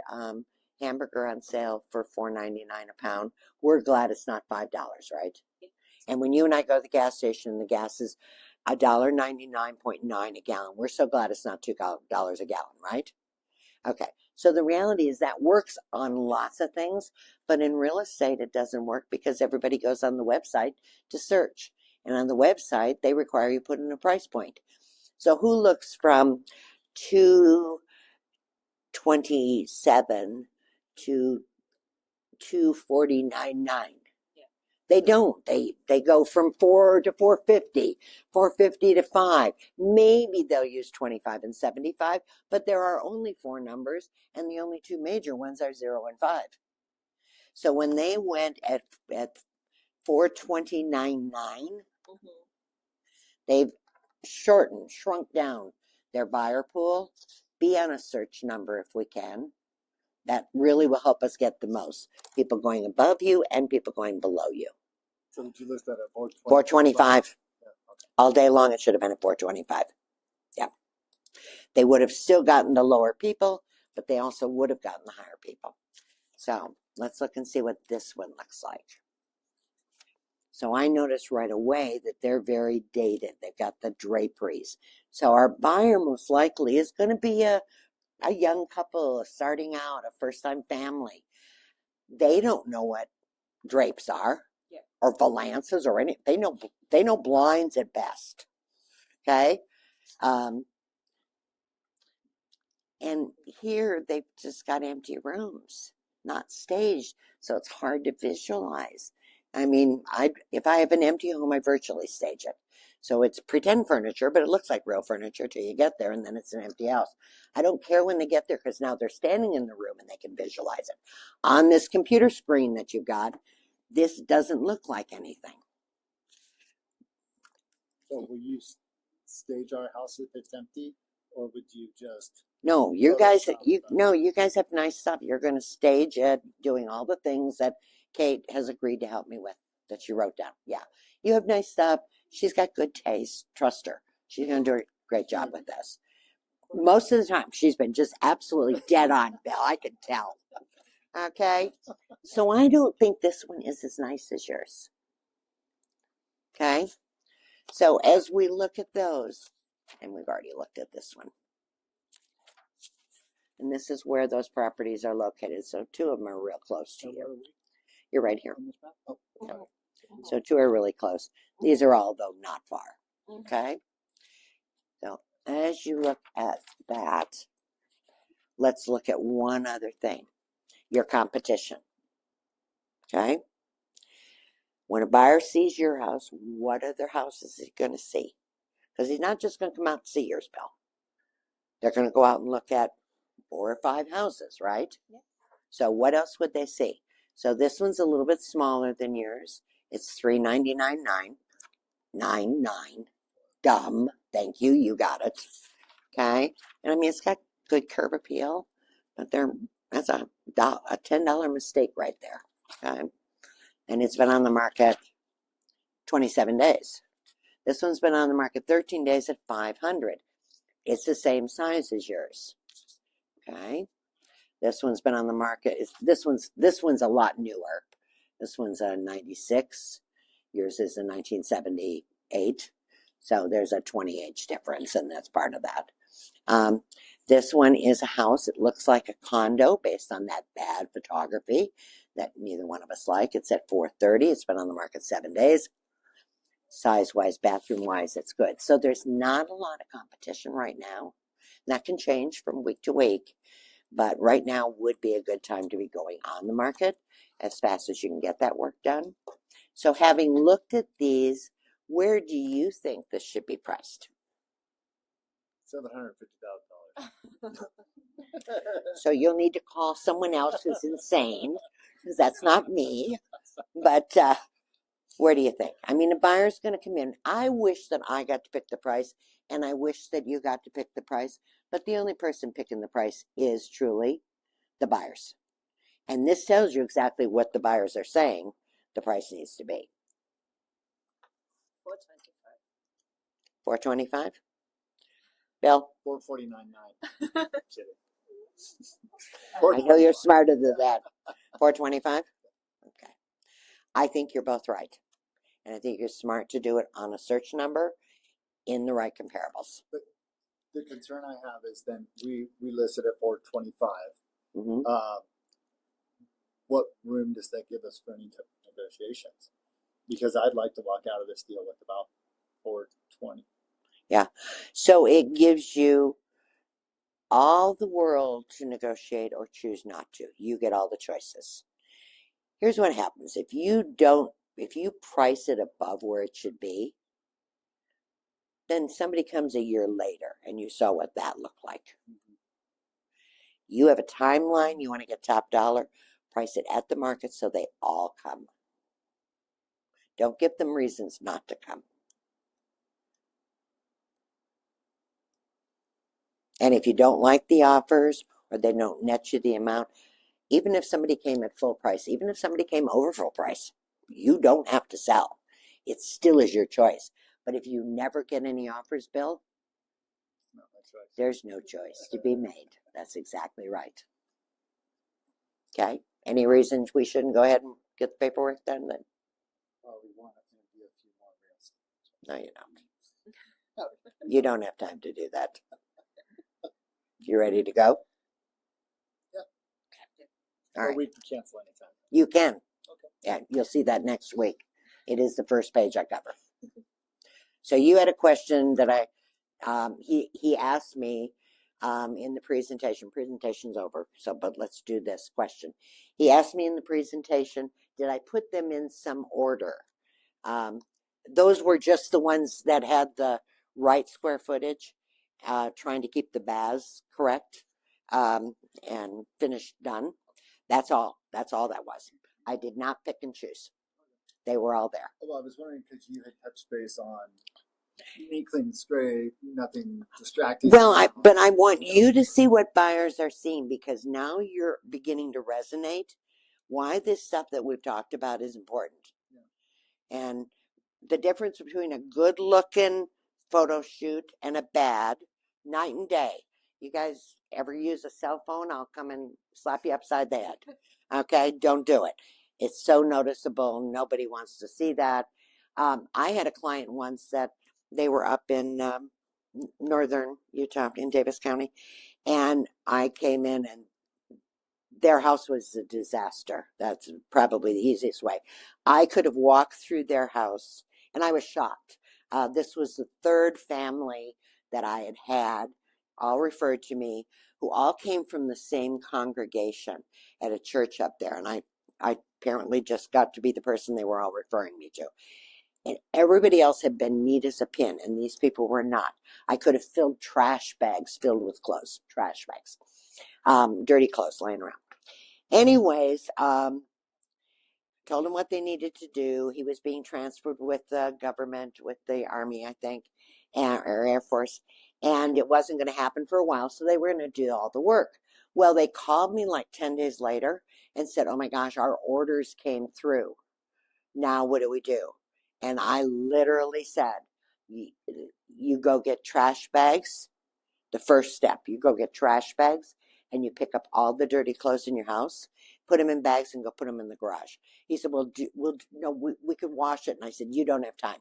hamburger on sale for $4.99 a pound, we're glad it's not $5, right? And when you and I go to the gas station and the gas is $1.99.9 a gallon, we're so glad it's not $2 a gallon, right? Okay, so the reality is that works on lots of things, but in real estate it doesn't work because everybody goes on the website to search. And on the website, they require you put in a price point. So who looks from 227 to 249.9? They don't. They go from 4 to 450, 450 to 5. Maybe they'll use 25 and 75, but there are only 4 numbers, and the only 2 major ones are 0 and 5. So when they went at 429.9, they've shrunk down their buyer pool. Be on a search number if we can. That really will help us get the most people going above you and people going below you. So did you list that at 425. Yeah, okay. All day long, it should have been at 425. Yeah. They would have still gotten the lower people, but they also would have gotten the higher people. So let's look and see what this one looks like. So I noticed right away that they're very dated. They've got the draperies. So our buyer most likely is going to be a young couple starting out, a first-time family. They don't know what drapes are. Or valances or any, they know blinds at best. Okay. And here they've just got empty rooms, not staged. So it's hard to visualize. I mean, if I have an empty home, I virtually stage it. So it's pretend furniture, but it looks like real furniture till you get there, and then it's an empty house. I don't care when they get there because now they're standing in the room and they can visualize it. On this computer screen that you've got, this doesn't look like anything. So will you stage our house if it's empty, or would you just? No, you Photoshop guys, them. you guys have nice stuff. You're going to stage it, doing all the things that Kate has agreed to help me with that she wrote down. Yeah, you have nice stuff. She's got good taste. Trust her. She's going to do a great job with this. Most of the time, she's been just absolutely dead on, Bill. I can tell. Okay, so I don't think this one is as nice as yours. Okay, so as we look at those, and we've already looked at this one. And this is where those properties are located. So two of them are real close to you. You're right here. On this map? Oh, okay. So two are really close. These are all, though, not far. Okay? So as you look at that, let's look at one other thing. Your competition. Okay? When a buyer sees your house, what other houses is he going to see? Because he's not just going to come out and see yours, Bill. They're going to go out and look at 4 or 5 houses, right? Yeah. So what else would they see? So this one's a little bit smaller than yours. It's $399.99. Dumb. Thank you. You got it. Okay. And I mean, it's got good curb appeal, but that's a $10 mistake right there. Okay. And it's been on the market 27 days. This one's been on the market 13 days at $500. It's the same size as yours. Okay. This one's been on the market. This one's a lot newer. This one's a 96. Yours is a 1978. So there's a 20 age difference, and that's part of that. This one is a house. It looks like a condo based on that bad photography that neither one of us like. It's at $430. It's been on the market 7 days. Size-wise, bathroom-wise, it's good. So there's not a lot of competition right now. That can change from week to week. But right now would be a good time to be going on the market as fast as you can get that work done. So having looked at these, where do you think this should be priced? $750,000. So you'll need to call someone else who's insane, because that's not me. But where do you think? I mean, a buyer's going to come in. I wish that I got to pick the price, and I wish that you got to pick the price. But the only person picking the price is truly the buyers. And this tells you exactly what the buyers are saying the price needs to be. 425. $425? Bill? $449.9. Kidding. I know you're smarter than that. $425? Okay. I think you're both right. And I think you're smart to do it on a search number in the right comparables. The concern I have is then we listed at 425. Mm-hmm. What room does that give us for any type of negotiations? Because I'd like to walk out of this deal with about 420. Yeah. So it gives you all the world to negotiate or choose not to. You get all the choices. Here's what happens. If you price it above where it should be, then somebody comes a year later and you saw what that looked like. You have a timeline, you want to get top dollar, price it at the market so they all come. Don't give them reasons not to come. And if you don't like the offers or they don't net you the amount, even if somebody came at full price, even if somebody came over full price, you don't have to sell. It still is your choice. But if you never get any offers, Bill, Not my choice. there's no choice to be made. That's exactly right. Okay? Any reasons we shouldn't go ahead and get the paperwork done then? We want to do a few more reels. No, you don't. You don't have time to do that. You ready to go? Yeah. All Or right. we can cancel anytime. You can. Okay. Yeah, you'll see that next week. It is the first page I cover. So you had a question that he asked me in the presentation. Presentation's over, but let's do this question. He asked me in the presentation, did I put them in some order? Those were just the ones that had the right square footage, trying to keep the BAS correct and finished done. That's all. That's all that was. I did not pick and choose. They were all there. Well, I was wondering because you had touched base on neat, clean, straight, nothing distracting. Well, but I want you to see what buyers are seeing, because now you're beginning to resonate why this stuff that we've talked about is important. And the difference between a good looking photo shoot and a bad, night and day. You guys ever use a cell phone? I'll come and slap you upside the head. Okay, don't do it. It's so noticeable. Nobody wants to see that. I had a client once that they were up in northern Utah in Davis County, and I came in and their house was a disaster. That's probably the easiest way. I could have walked through their house, and I was shocked. This was the third family that I had, all referred to me, who all came from the same congregation at a church up there. And I apparently just got to be the person they were all referring me to. And everybody else had been neat as a pin, and these people were not. I could have filled trash bags filled with clothes, trash bags, dirty clothes laying around. Anyways, told him what they needed to do. He was being transferred with the government, with the Army, I think, or Air Force, and it wasn't going to happen for a while, so they were going to do all the work. Well, they called me like 10 days later and said, oh my gosh, our orders came through. Now what do we do? And I literally said, you go get trash bags. The first step, you go get trash bags and you pick up all the dirty clothes in your house, put them in bags and go put them in the garage. He said, well, we could wash it. And I said, you don't have time.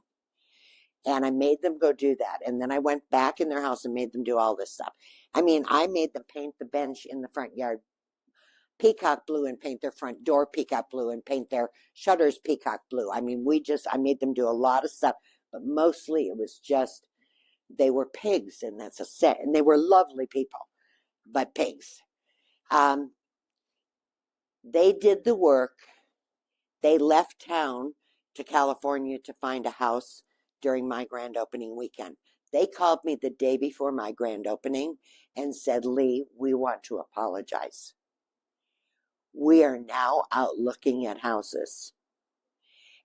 And I made them go do that. And then I went back in their house and made them do all this stuff. I mean, I made them paint the bench in the front yard peacock blue and paint their front door peacock blue and paint their shutters peacock blue. I mean, I made them do a lot of stuff, but mostly it was just, they were pigs, and that's a set, and they were lovely people, but pigs. They did the work. They left town to California to find a house during my grand opening weekend. They called me the day before my grand opening and said, Lee, we want to apologize. We are now out looking at houses,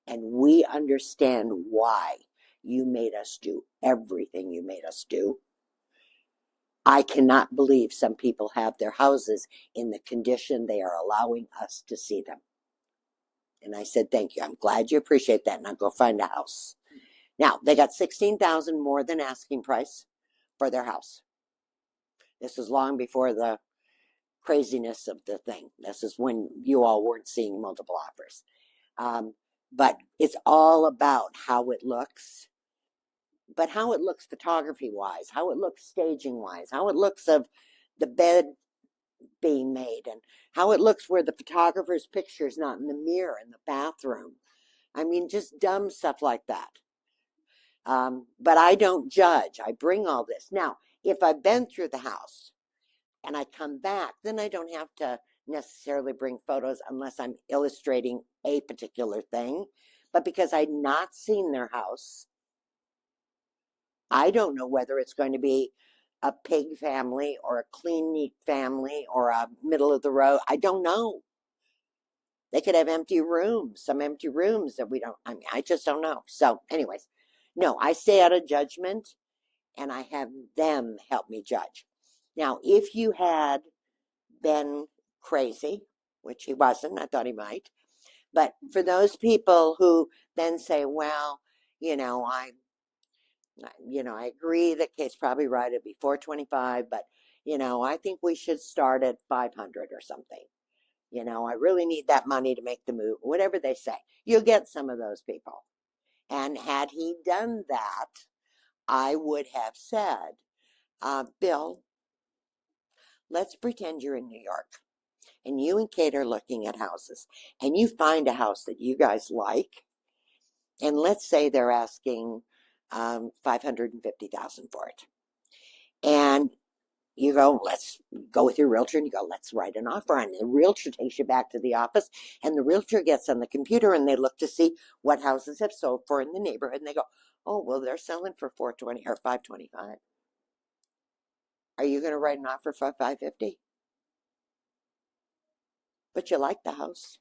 and we understand why you made us do everything you made us do. I cannot believe some people have their houses in the condition they are allowing us to see them. And I said, thank you. I'm glad you appreciate that. And I'll go find a house. Now, they got $16,000 more than asking price for their house. This was long before the craziness of the thing. This is when you all weren't seeing multiple offers. But it's all about how it looks. But how it looks photography-wise, how it looks staging-wise, how it looks of the bed being made, and how it looks where the photographer's picture is not in the mirror in the bathroom. I mean, just dumb stuff like that. But I don't judge. I bring all this. Now, if I've been through the house and I come back, then I don't have to necessarily bring photos unless I'm illustrating a particular thing. But because I'd not seen their house, I don't know whether it's going to be a pig family or a clean, neat family or a middle of the road. I don't know. They could have empty rooms, some empty rooms that I just don't know. So anyways, no, I stay out of judgment and I have them help me judge. Now, if you had been crazy, which he wasn't, I thought he might, but for those people who then say, well, I agree that Kate's probably right. It'd be 425, but I think we should start at 500 or something. I really need that money to make the move. Whatever they say, you'll get some of those people. And had he done that, I would have said, Bill, let's pretend you're in New York and you and Kate are looking at houses and you find a house that you guys like. And let's say they're asking $550,000 for it. And you go, let's go with your realtor, and you go, let's write an offer on it. The realtor takes you back to the office, and the realtor gets on the computer, and they look to see what houses have sold for in the neighborhood, and they go, oh, well, they're selling for $420 or $525. Are you going to write an offer for $550? But you like the house.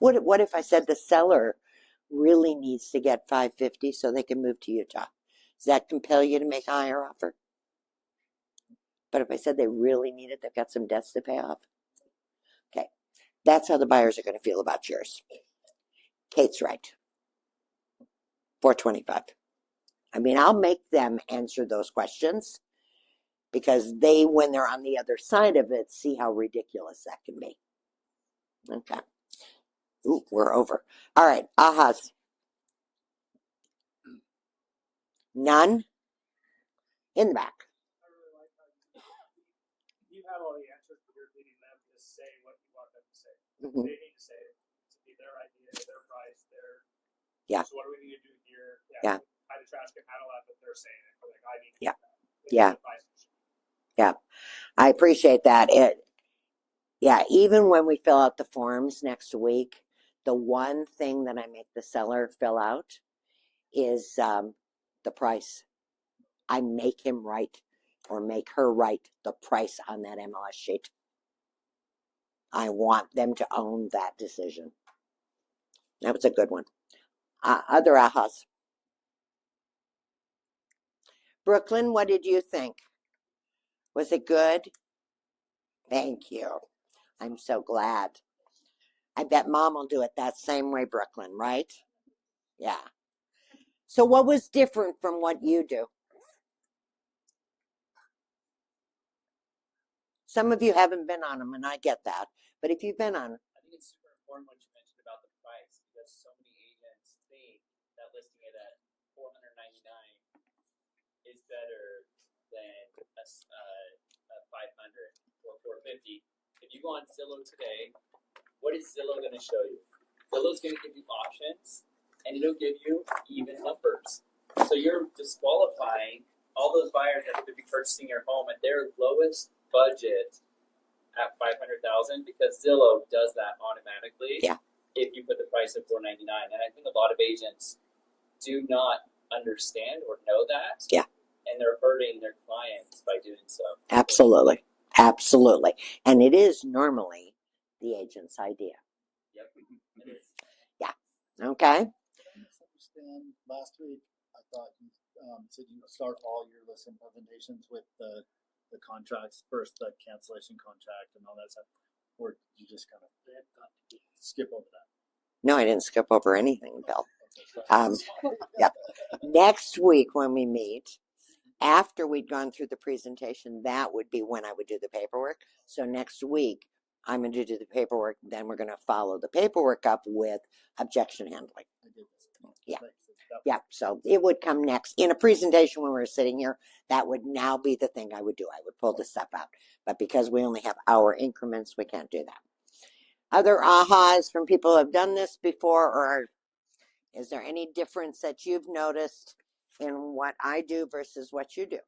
What if I said the seller really needs to get 550 so they can move to Utah. Does that compel you to make a higher offer? But if I said they really need it, they've got some debts to pay off. Okay, that's how the buyers are going to feel about yours. Kate's right. 425. I mean, I'll make them answer those questions because they, when they're on the other side of it, see how ridiculous that can be. Okay. Ooh, we're over. All right, ahas. None? In the back. I really like how you have all the answers, but you're leading them to say what you want them to say. Mhm. They need to say it to be their idea, their price, their. Yeah. So what do we need to do here? Yeah. How to trash can handle that, but they're saying it. Like I need to Yeah. get that. Yeah. Advice. Yeah, I appreciate that. Yeah, even when we fill out the forms next week, the one thing that I make the seller fill out is the price. I make him write or make her write the price on that MLS sheet. I want them to own that decision. That was a good one. Other ahas. Brooklyn, what did you think? Was it good? Thank you. I'm so glad. I bet Mom will do it that same way, Brooklyn, right? Yeah. So what was different from what you do? Some of you haven't been on them, and I get that. But if you've been on them, I think it's super important what you mentioned about the price because so many agents think that listing it at $499 is better than a 500 or 450. If you go on Zillow today, what is Zillow going to show you? Zillow's going to give you options, and it'll give you even numbers. So you're disqualifying all those buyers that could be purchasing your home at their lowest budget at $500,000 because Zillow does that automatically. Yeah. If you put the price at $499, and I think a lot of agents do not understand or know that. Yeah. And they're hurting their clients by doing so. Absolutely. Absolutely. And it is normally the agent's idea. Yep. It is. Okay. Did I misunderstand last week? I thought you said you start all your listing presentations with the contracts first, the cancellation contract and all that stuff, or did you just kind of skip over that? No, I didn't skip over anything, Bill. Okay, sorry. Yeah. Next week when we meet, after we'd gone through the presentation, that would be when I would do the paperwork. So next week, I'm going to do the paperwork. Then we're going to follow the paperwork up with objection handling. I did this. Yeah. Thanks. That- Yeah, so it would come next in a presentation when we were sitting here. That would now be the thing I would do. I would pull this stuff out. But because we only have hour increments, we can't do that. Other ahas from people who have done this before, or is there any difference that you've noticed in what I do versus what you do?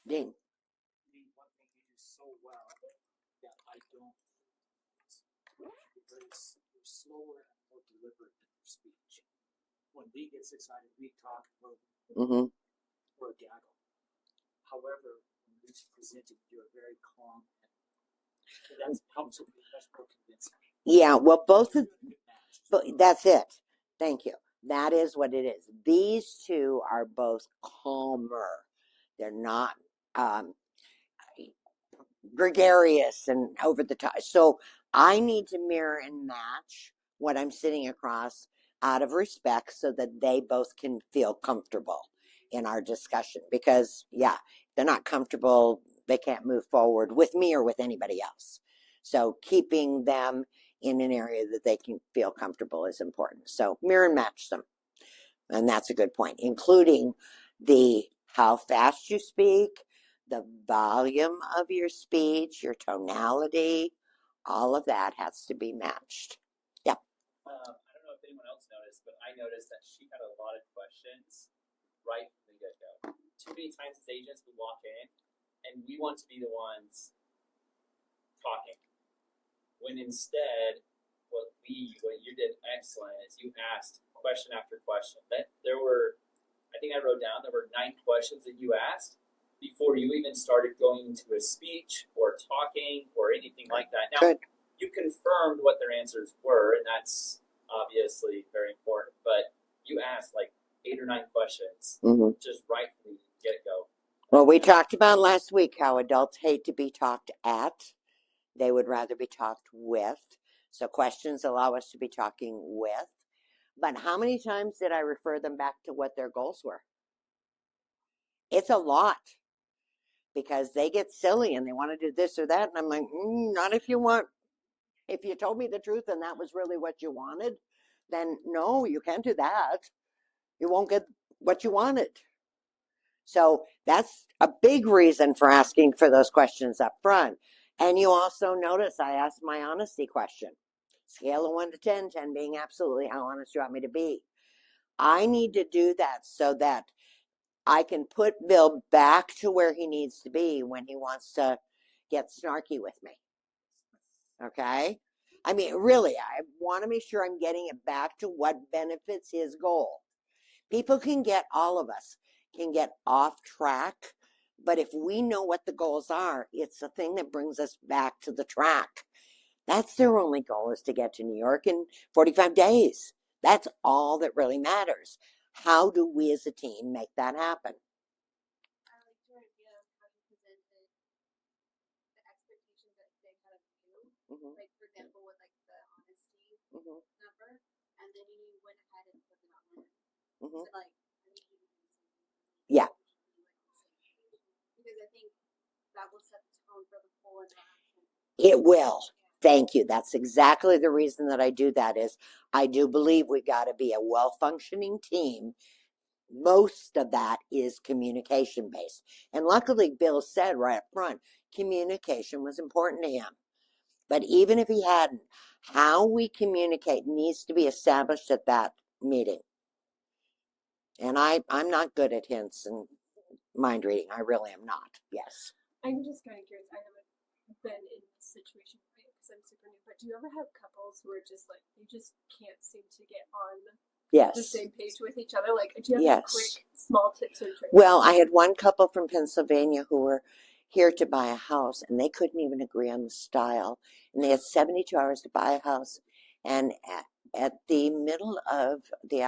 Dean. One thing you do so well that I don't because you're slower and more deliberate in your speech. When Lee gets excited, we talk Mm-hmm. or a gaggle. However, when Lee's presenting, you're very calm and that helps with much more convincing. Yeah, well, both of Good match. but that's it. Thank you. That is what it is. These two are both calmer. They're not gregarious and over the top. So I need to mirror and match what I'm sitting across out of respect so that they both can feel comfortable in our discussion. Because, yeah, if they're not comfortable, they can't move forward with me or with anybody else. So keeping them in an area that they can feel comfortable is important. So mirror and match them. And that's a good point, including the how fast you speak, the volume of your speech, your tonality, all of that has to be matched. Yep. I don't know if anyone else noticed, but I noticed that she had a lot of questions right from the get-go. Too many times as agents, we walk in and we want to be the ones talking. When instead, what you did excellent is you asked question after question. There were, I think I wrote down, there were 9 questions that you asked before you even started going into a speech or talking or anything like that. Now, Good. you confirmed what their answers were, and that's obviously very important, but you asked like 8 or 9 questions Hmm. just right from the get go. Well, we talked about last week how adults hate to be talked at. They would rather be talked with. So questions allow us to be talking with. But how many times did I refer them back to what their goals were? It's a lot because they get silly and they want to do this or that. And I'm like, not if you want. If you told me the truth and that was really what you wanted, then no, you can't do that. You won't get what you wanted. So that's a big reason for asking for those questions up front. And you also notice I asked my honesty question. Scale of 1 to 10, 10 being absolutely how honest you want me to be. I need to do that so that I can put Bill back to where he needs to be when he wants to get snarky with me. Okay? I mean, really, I want to make sure I'm getting it back to what benefits his goal. People can get, all of us can get off track, but if we know what the goals are, it's the thing that brings us back to the track. That's their only goal, is to get to New York in 45 days. That's all that really matters. How do we as a team make that happen? I like your idea of how you presented the expectations that they kind of knew. Mhm. Like, for example, with like the honesty Mhm. number, and then you went ahead and put it on there. Mhm. So like, I need you to do something. Yeah. Because I think that will set the tone for the whole interaction. It will. Thank you. That's exactly the reason that I do that. Is I do believe we got to be a well-functioning team. Most of that is communication based. And luckily, Bill said right up front, communication was important to him. But even if he hadn't, how we communicate needs to be established at that meeting. And I'm not good at hints and mind reading. I really am not. Yes. I'm just kind of curious. I haven't been in this situation because I'm super new. But do you ever have couples who are just like, you just can't seem to get on the Yes. same page with each other? Like, do you have Yes. quick, small tips or tricks? Well, I had one couple from Pennsylvania who were here to buy a house, and they couldn't even agree on the style. And they had 72 hours to buy a house. And at the middle of the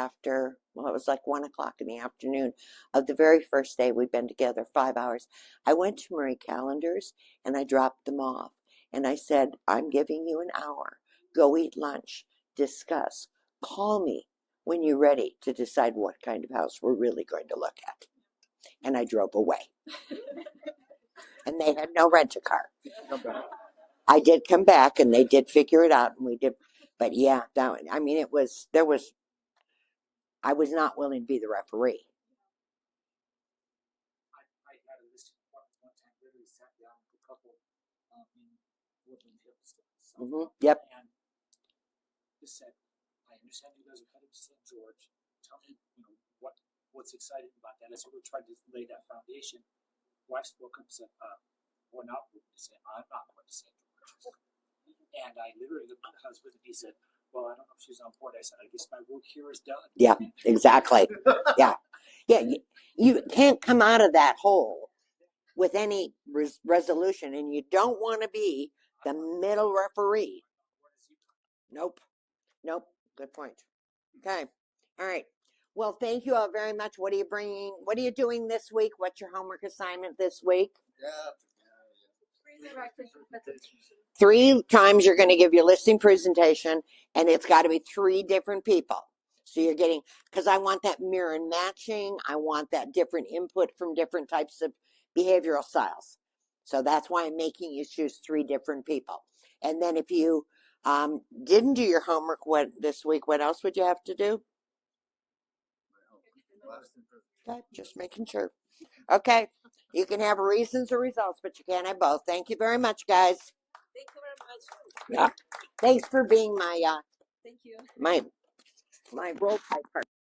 well, it was like 1 o'clock in the afternoon of the very first day we'd been together, 5 hours, I went to Marie Callender's and I dropped them off. And I said, I'm giving you an hour. Go eat lunch, discuss, call me when you're ready to decide what kind of house we're really going to look at. And I drove away. And they had no rent-a-car. I did come back and they did figure it out, and we did. But yeah, I mean, I was not willing to be the referee. I had a list one time, literally sat down with a couple in Woodland Hills. Yep. And just said, I understand you guys are headed to St. George. Tell me, what's exciting about that. I said, we're trying to lay that foundation. Wife spoke up and said, we're not going to say, I'm not going to St. George. And I literally looked at my husband and he said, well, I don't know if she's on board. I said, I guess my work here is done. Yeah, exactly. Yeah. Yeah, you can't come out of that hole with any resolution, and you don't want to be the middle referee. Nope. Good point. Okay. All right. Well, thank you all very much. What are you doing this week? What's your homework assignment this week? 3 times you're going to give your listing presentation, and it's got to be 3 different people. So you're getting, because I want that mirror and matching. I want that different input from different types of behavioral styles. So that's why I'm making you choose 3 different people. And then if you didn't do your homework this week, what else would you have to do? Okay, just making sure. Okay, you can have reasons or results, but you can't have both. Thank you very much, guys. Thank you very much. Yeah. Thanks for being my Thank you. my role type partner.